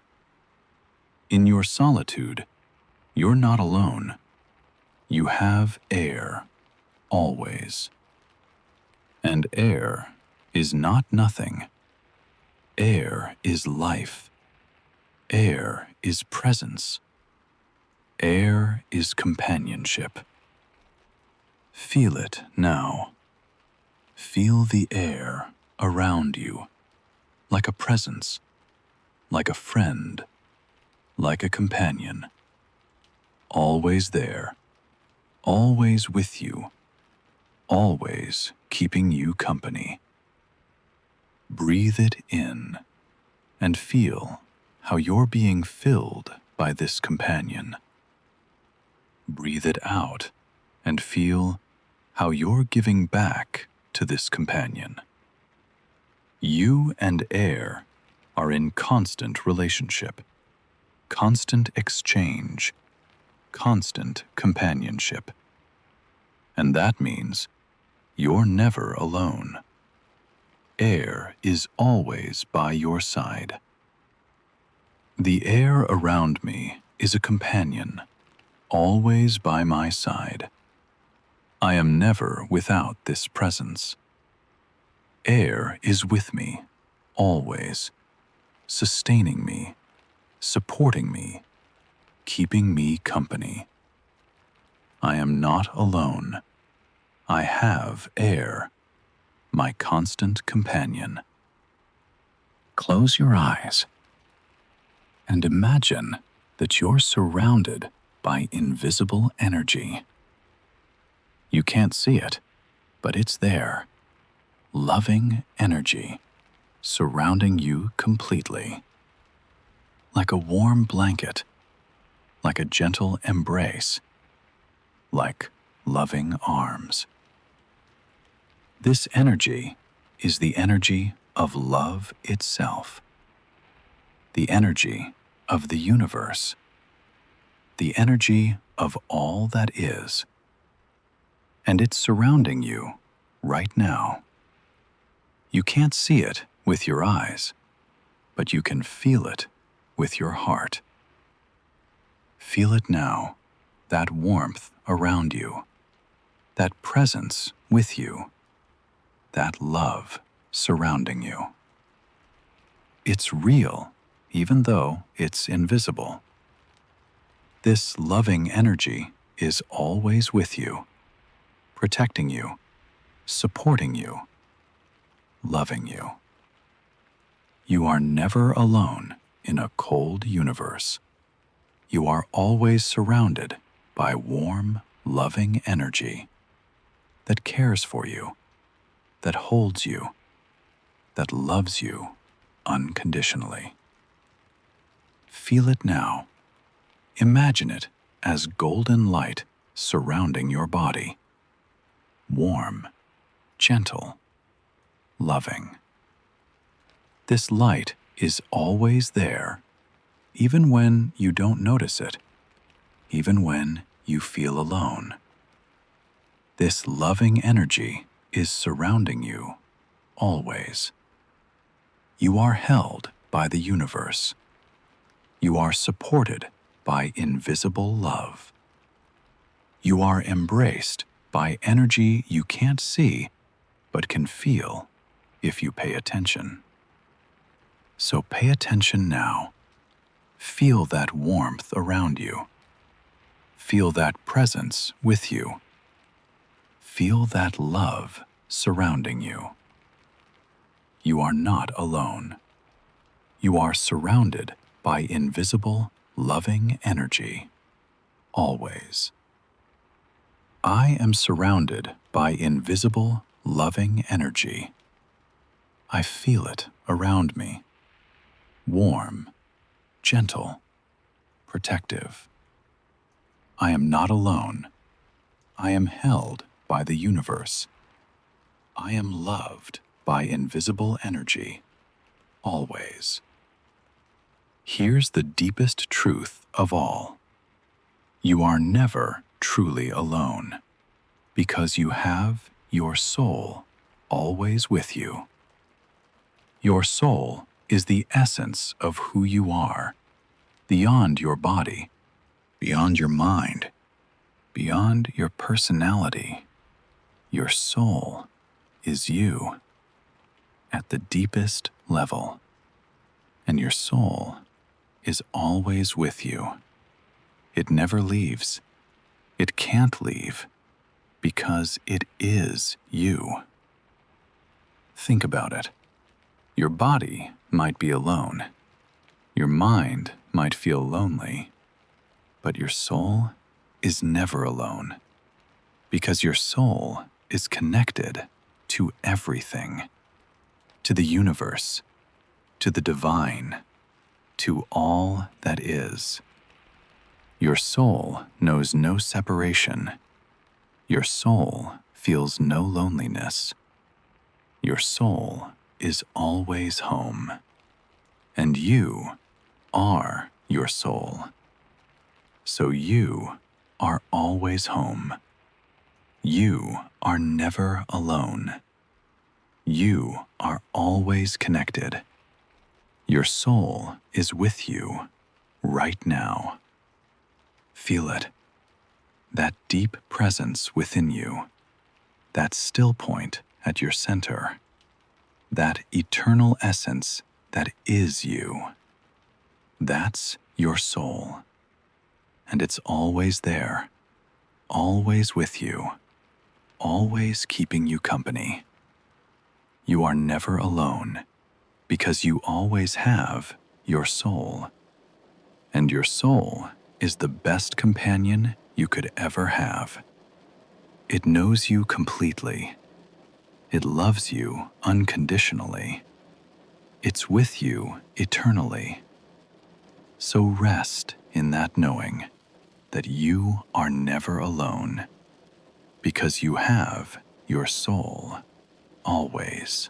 In your solitude, you're not alone. You have air, always. And air is not nothing. Air is life. Air is presence. Air is companionship. Feel it now. Feel the air around you, like a presence, like a friend, like a companion. Always there, always with you, always keeping you company. Breathe it in and feel how you're being filled by this companion. Breathe it out and feel how you're giving back to this companion. You and air are in constant relationship, constant exchange, constant companionship. And that means you're never alone. Air is always by your side. The air around me is a companion, always by my side. I am never without this presence. Air is with me, always, sustaining me, supporting me, keeping me company. I am not alone. I have air, my constant companion. Close your eyes and imagine that you're surrounded by invisible energy. You can't see it, but it's there. Loving energy, surrounding you completely. Like a warm blanket, like a gentle embrace, like loving arms. This energy is the energy of love itself, the energy of the universe, the energy of all that is, and it's surrounding you right now. You can't see it with your eyes, but you can feel it with your heart. Feel it now, that warmth around you, that presence with you, that love surrounding you. It's real, even though it's invisible. This loving energy is always with you, protecting you, supporting you, loving you. You are never alone in a cold universe. You are always surrounded by warm, loving energy that cares for you, that holds you, that loves you unconditionally. Feel it now. Imagine it as golden light surrounding your body. Warm, gentle, loving. This light is always there, even when you don't notice it, even when you feel alone. This loving energy is surrounding you always. You are held by the universe. You are supported by invisible love. You are embraced by energy you can't see but can feel if you pay attention. So pay attention now. Feel that warmth around you. Feel that presence with you. Feel that love surrounding you. You are not alone. You are surrounded by invisible, loving energy, always. I am surrounded by invisible, loving energy. I feel it around me. Warm, gentle, protective. I am not alone. I am held by the universe. I am loved by invisible energy, always. Here's the deepest truth of all. You are never truly alone, because you have your soul always with you. Your soul is the essence of who you are, beyond your body, beyond your mind, beyond your personality. Your soul is you at the deepest level, and your soul is always with you. It never leaves. It can't leave because it is you. Think about it. Your body might be alone. Your mind might feel lonely, but your soul is never alone because your soul is connected to everything, to the universe, to the divine, to all that is. Your soul knows no separation. Your soul feels no loneliness. Your soul is always home. And you are your soul. So you are always home. You are never alone. You are always connected. Your soul is with you right now. Feel it. That deep presence within you. That still point at your center. That eternal essence that is you. That's your soul. And it's always there, always with you, always keeping you company. You are never alone because you always have your soul. And your soul is the best companion you could ever have. It knows you completely. It loves you unconditionally. It's with you eternally. So rest in that knowing that you are never alone because you have your soul always.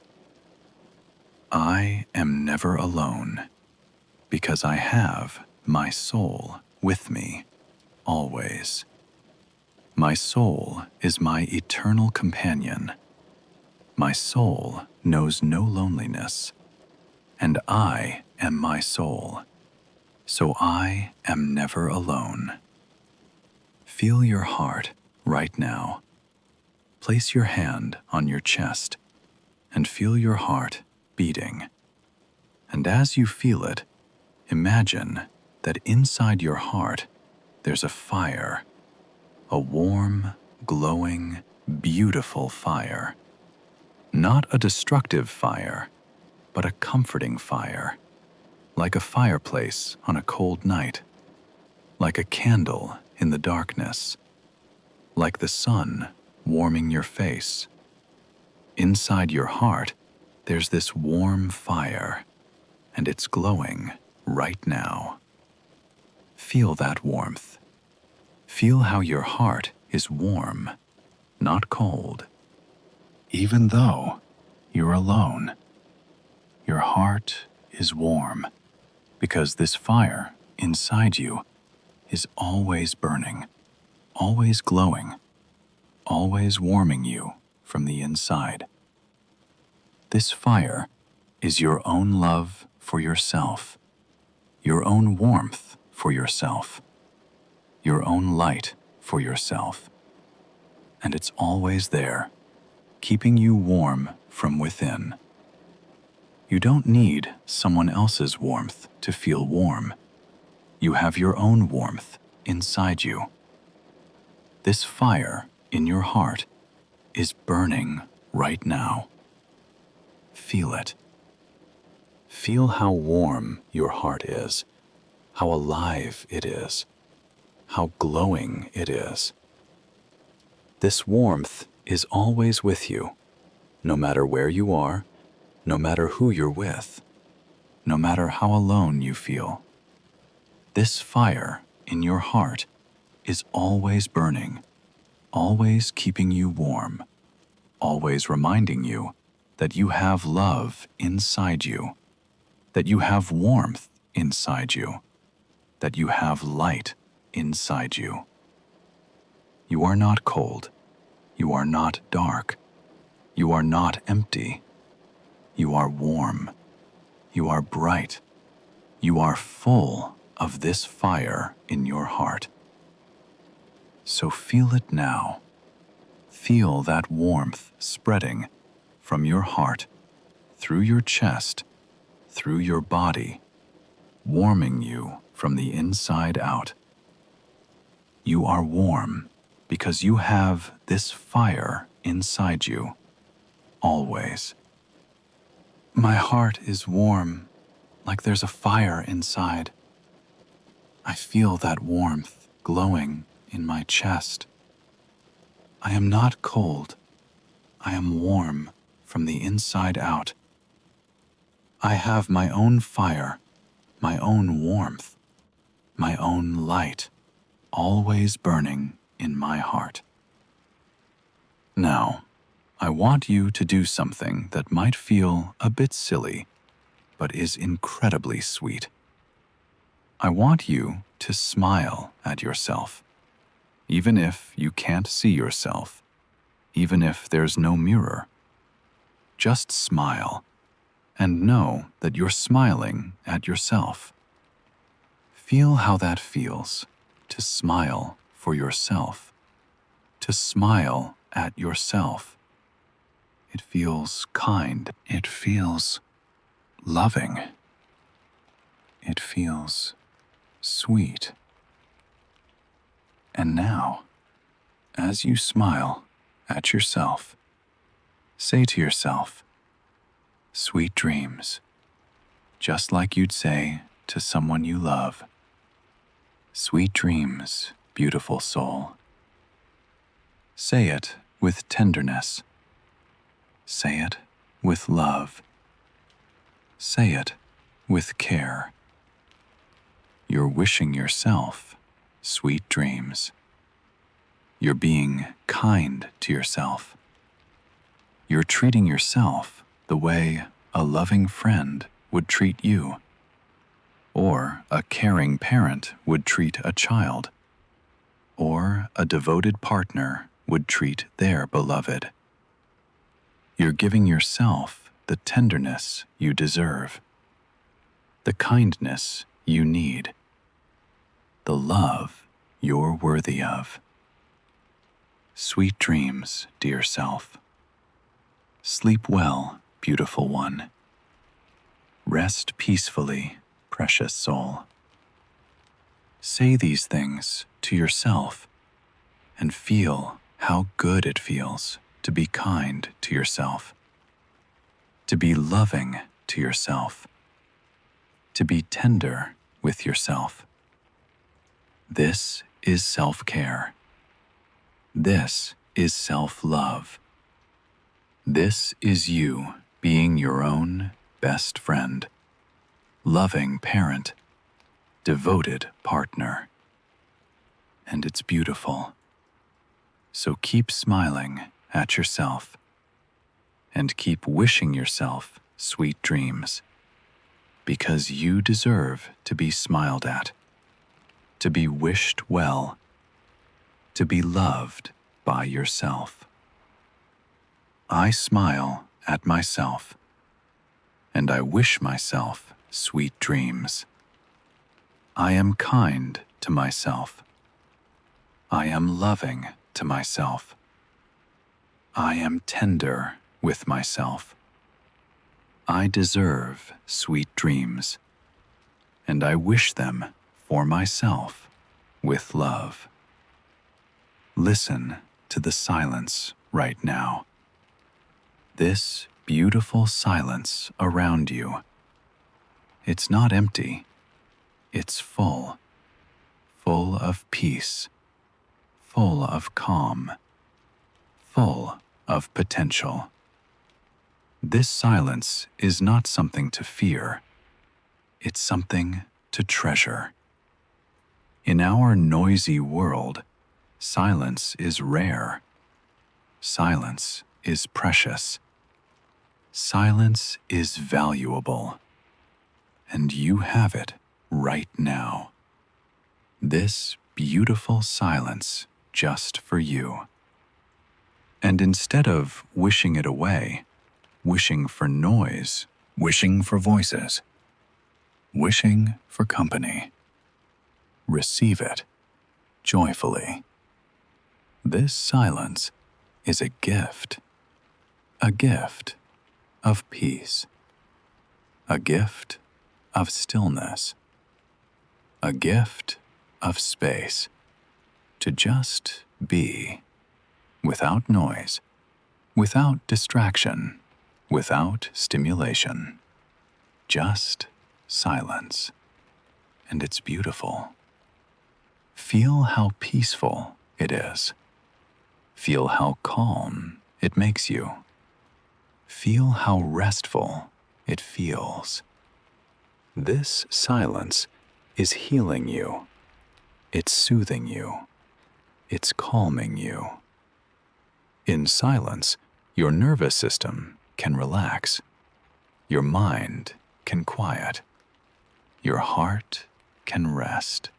I am never alone because I have my soul with me. always. My soul is my eternal companion. My soul knows no loneliness, and I am my soul, so I am never alone. Feel your heart right now. Place your hand on your chest and feel your heart beating. And as you feel it, imagine that inside your heart there's a fire, a warm, glowing, beautiful fire. Not a destructive fire, but a comforting fire, like a fireplace on a cold night, like a candle in the darkness, like the sun warming your face. Inside your heart, there's this warm fire, and it's glowing right now. Feel that warmth. Feel how your heart is warm, not cold. Even though you're alone, your heart is warm because this fire inside you is always burning, always glowing, always warming you from the inside. This fire is your own love for yourself, your own warmth for yourself, your own light for yourself. And it's always there, keeping you warm from within. You don't need someone else's warmth to feel warm. You have your own warmth inside you. This fire in your heart is burning right now. Feel it. Feel how warm your heart is, how alive it is, how glowing it is. This warmth is always with you, no matter where you are, no matter who you're with, no matter how alone you feel. This fire in your heart is always burning, always keeping you warm, always reminding you that you have love inside you, that you have warmth inside you, that you have light inside you. You are not cold. You are not dark. You are not empty. You are warm. You are bright. You are full of this fire in your heart. So feel it now. Feel that warmth spreading from your heart, through your chest, through your body, warming you from the inside out. You are warm because you have this fire inside you, always. My heart is warm, like there's a fire inside. I feel that warmth glowing in my chest. I am not cold. I am warm from the inside out. I have my own fire, my own warmth, my own light, always burning in my heart. Now, I want you to do something that might feel a bit silly, but is incredibly sweet. I want you to smile at yourself, even if you can't see yourself, even if there's no mirror. Just smile, and know that you're smiling at yourself. Feel how that feels, to smile for yourself, to smile at yourself. It feels kind. It feels loving. It feels sweet. And now, as you smile at yourself, say to yourself, "Sweet dreams," just like you'd say to someone you love. "Sweet dreams, beautiful soul." Say it with tenderness. Say it with love. Say it with care. You're wishing yourself sweet dreams. You're being kind to yourself. You're treating yourself the way a loving friend would treat you, or a caring parent would treat a child. or a devoted partner would treat their beloved. You're giving yourself the tenderness you deserve, the kindness you need, the love you're worthy of. Sweet dreams, dear self. Sleep well, beautiful one. Rest peacefully, precious soul. Say these things to yourself and feel how good it feels to be kind to yourself, to be loving to yourself, to be tender with yourself. This is self-care. This is self-love. This is you being your own best friend, loving parent, devoted partner. And it's beautiful. So keep smiling at yourself and keep wishing yourself sweet dreams, because you deserve to be smiled at, to be wished well, to be loved by yourself. I smile at myself, and I wish myself sweet dreams. I am kind to myself. I am loving to myself. I am tender with myself. I deserve sweet dreams, and I wish them for myself with love. Listen to the silence right now. This beautiful silence around you. It's not empty. It's full of peace, full of calm, full of potential. This silence is not something to fear. It's something to treasure. In our noisy world, silence is rare. Silence is precious. Silence is valuable. And you have it right now. This beautiful silence just for you. And instead of wishing it away, wishing for noise, wishing for voices, wishing for company, receive it joyfully. This silence is a gift of peace, a gift of stillness, a gift of space to just be, without noise, without distraction, without stimulation, just silence. And it's beautiful. Feel how peaceful it is. Feel how calm it makes you. Feel how restful it feels. This silence is healing you. It's soothing you. It's calming you. In silence, your nervous system can relax. Your mind can quiet. Your heart can rest.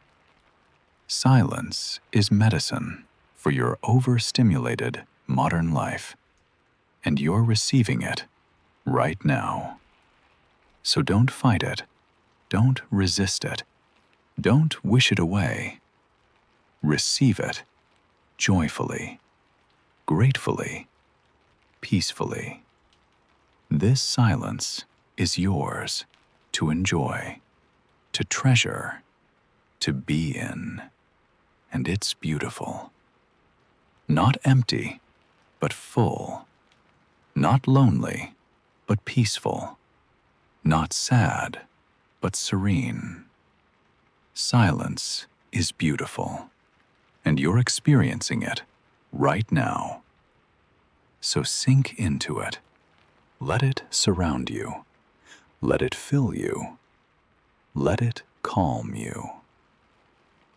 Silence is medicine for your overstimulated modern life, and you're receiving it right now. So don't fight it. Don't resist it. Don't wish it away. Receive it joyfully, gratefully, peacefully. This silence is yours to enjoy, to treasure, to be in, and it's beautiful. Not empty, but full. Not lonely, but peaceful. Not sad, but serene. Silence is beautiful, and you're experiencing it right now. So sink into it. Let it surround you. Let it fill you. Let it calm you.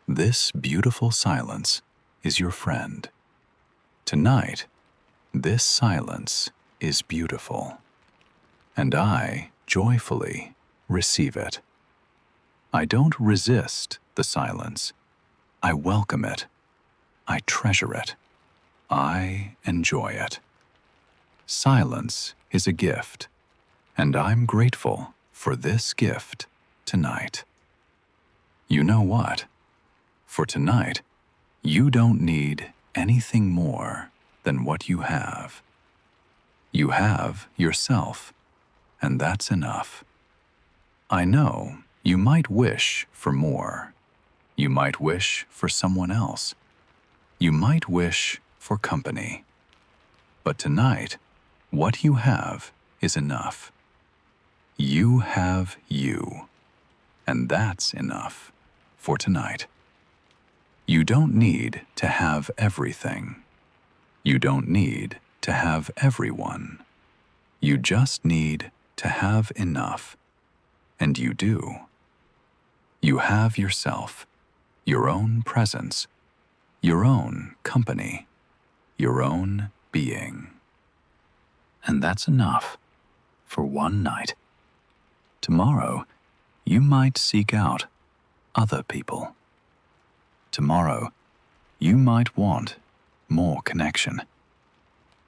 This beautiful silence is your friend. Tonight, this silence is beautiful, and I joyfully receive it. I don't resist the silence. I welcome it. I treasure it. I enjoy it. Silence is a gift, and I'm grateful for this gift tonight. You know what? For tonight, you don't need anything more than what you have. You have yourself, and that's enough. I know you might wish for more. You might wish for someone else. You might wish for company. But tonight, what you have is enough. You have you, and that's enough for tonight. You don't need to have everything. You don't need to have everyone. You just need to have enough, and you do. You have yourself, your own presence, your own company, your own being. And that's enough for one night. Tomorrow, you might seek out other people. Tomorrow, you might want more connection.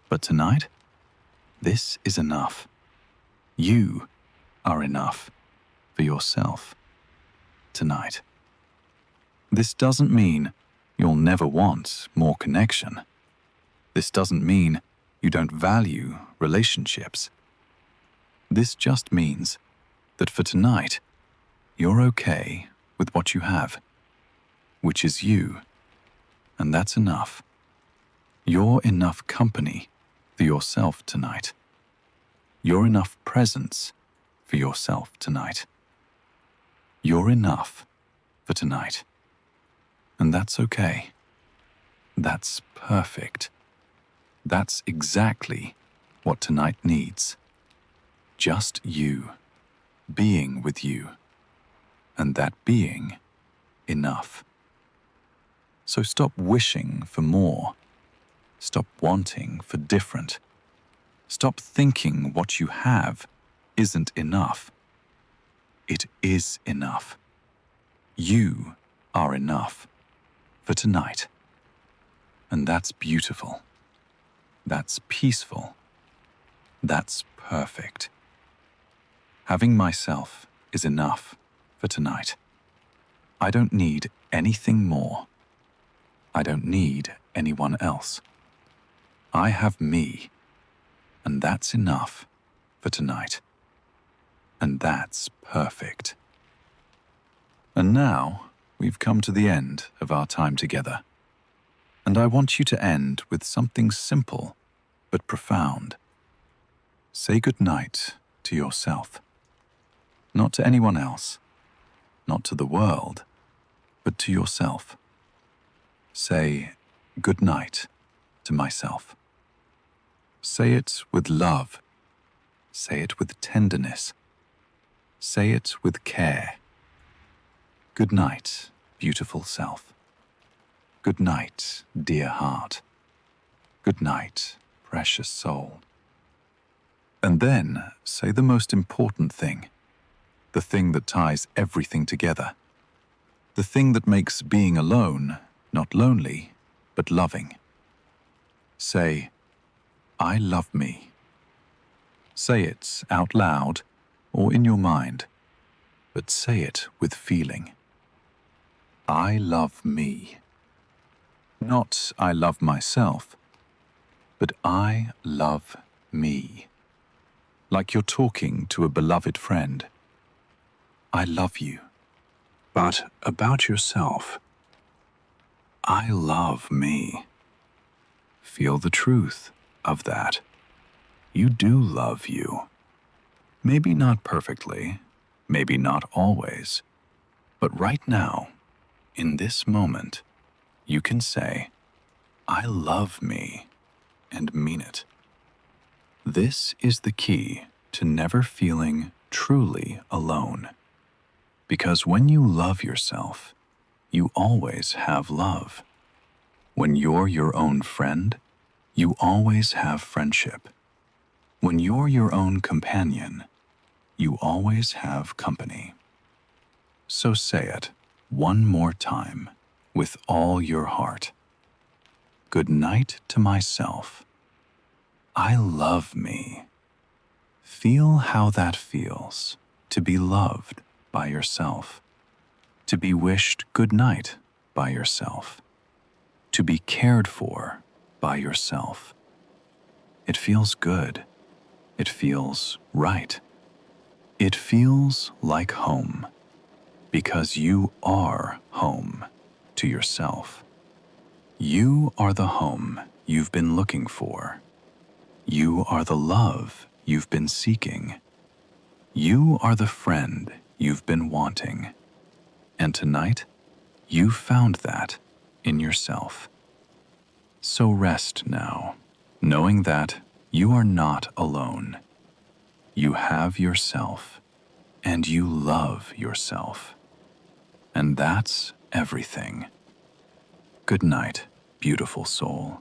But tonight, this is enough. You are enough for yourself tonight. This doesn't mean you'll never want more connection. This doesn't mean you don't value relationships. This just means that for tonight, you're okay with what you have, which is you, and that's enough. You're enough company for yourself tonight. You're enough presence for yourself tonight. You're enough for tonight. And that's okay. That's perfect. That's exactly what tonight needs. Just you, being with you, and that being enough. So stop wishing for more. Stop wanting for different. Stop thinking what you have isn't enough. It is enough. You are enough for tonight. And that's beautiful. That's peaceful. That's perfect. Having myself is enough for tonight. I don't need anything more. I don't need anyone else. I have me, and that's enough for tonight. And that's perfect. And now we've come to the end of our time together. And I want you to end with something simple but profound. Say good night to yourself. Not to anyone else, not to the world, but to yourself. Say good night to myself. Say it with love. Say it with tenderness. Say it with care. Good night, beautiful self. Good night, dear heart. Good night, precious soul. And then say the most important thing, the thing that ties everything together, the thing that makes being alone not lonely, but loving. Say, I love me. Say it out loud or in your mind, but say it with feeling. I love me. Not I love myself, but I love me. Like you're talking to a beloved friend. I love you. But about yourself, I love me. Feel the truth of that. You do love you. Maybe not perfectly, maybe not always, but right now, in this moment, you can say, I love me, and mean it. This is the key to never feeling truly alone. Because when you love yourself, you always have love. When you're your own friend, you always have friendship. When you're your own companion, you always have company. So say it one more time with all your heart. Good night to myself. I love me. Feel how that feels to be loved by yourself, to be wished good night by yourself, to be cared for by yourself. It feels good. It feels right. It feels like home, because you are home to yourself. You are the home you've been looking for. You are the love you've been seeking. You are the friend you've been wanting. And tonight, you found that in yourself. So rest now, knowing that you are not alone. You have yourself, and you love yourself. And that's everything. Good night, beautiful soul.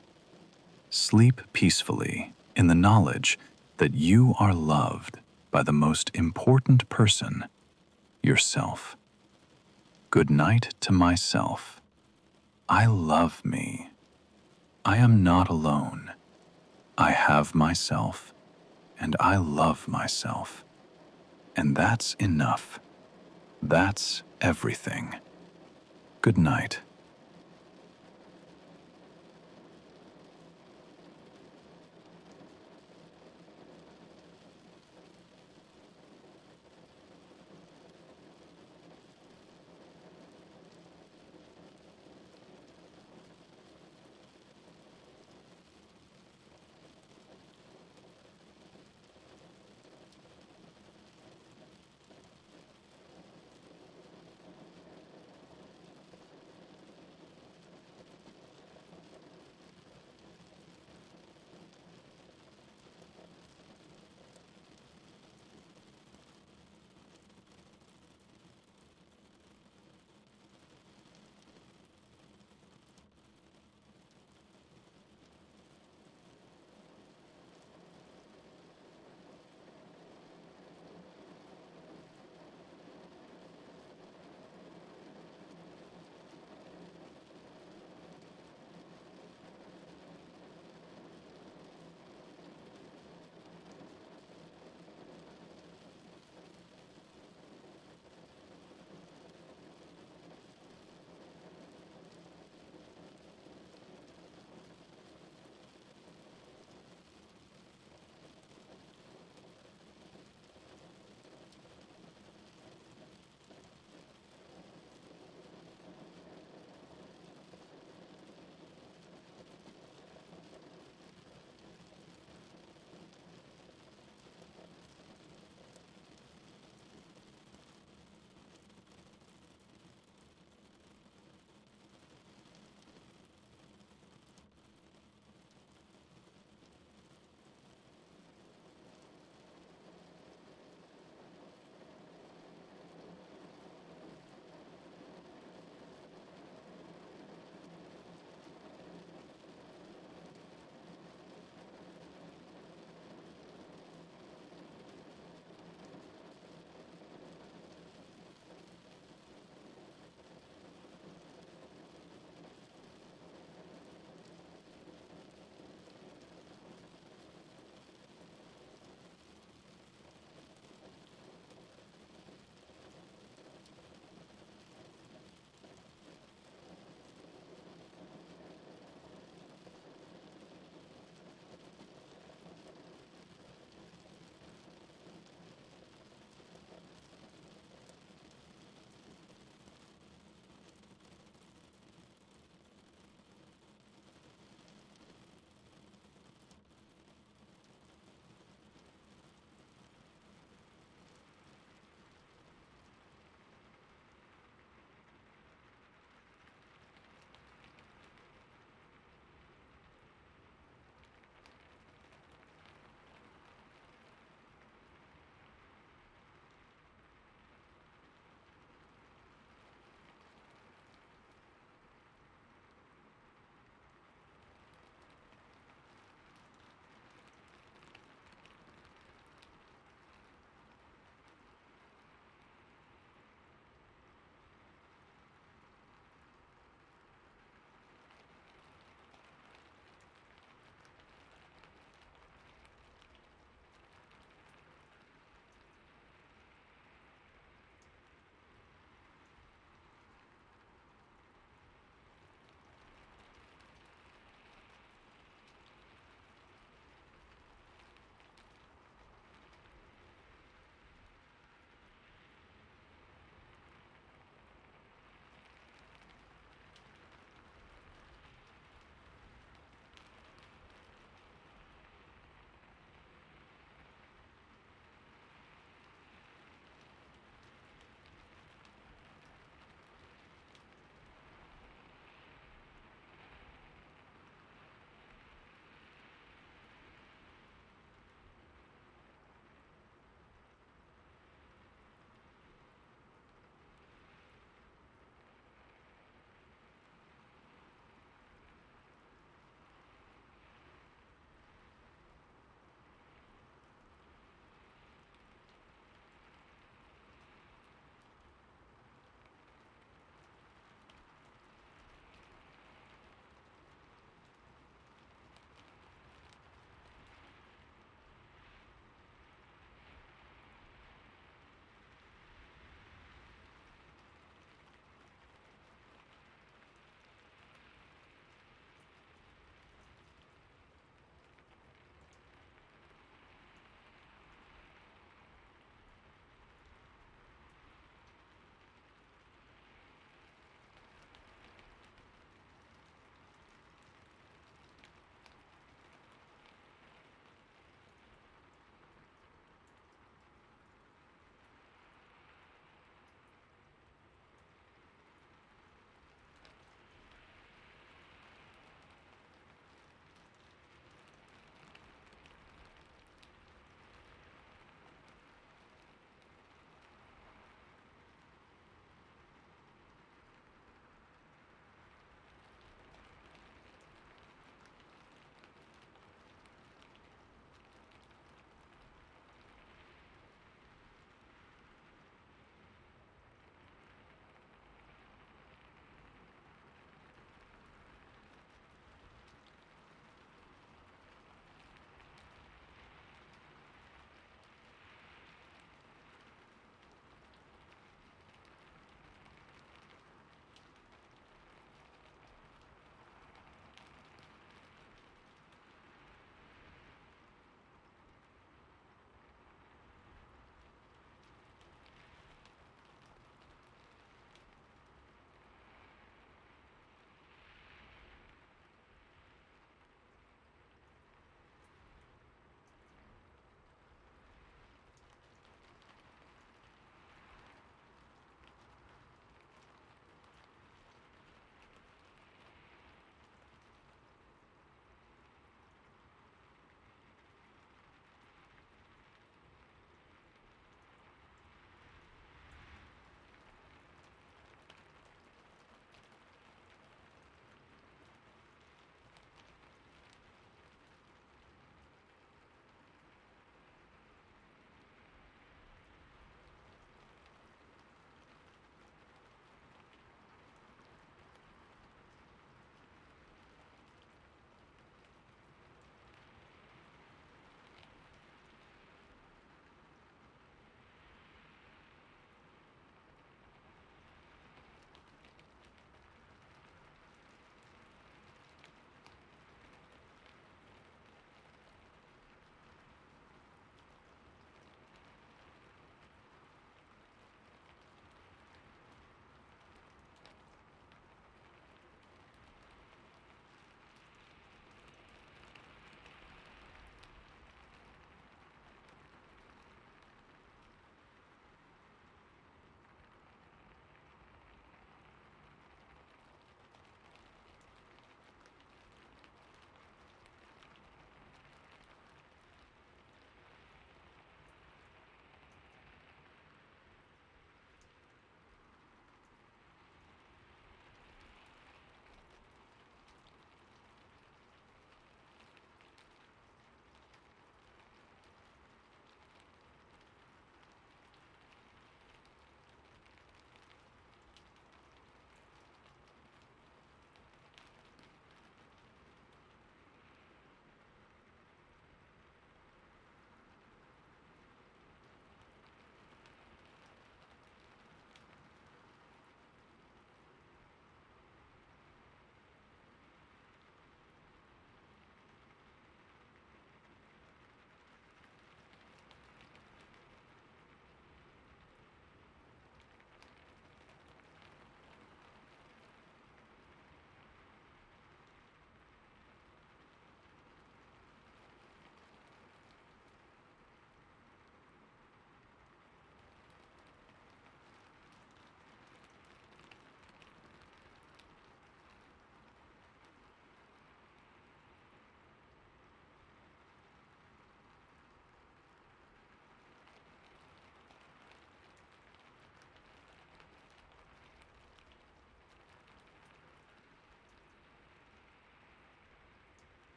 Sleep peacefully in the knowledge that you are loved by the most important person, yourself. Good night to myself. I love me. I am not alone. I have myself, and I love myself. And that's enough. That's everything. Good night.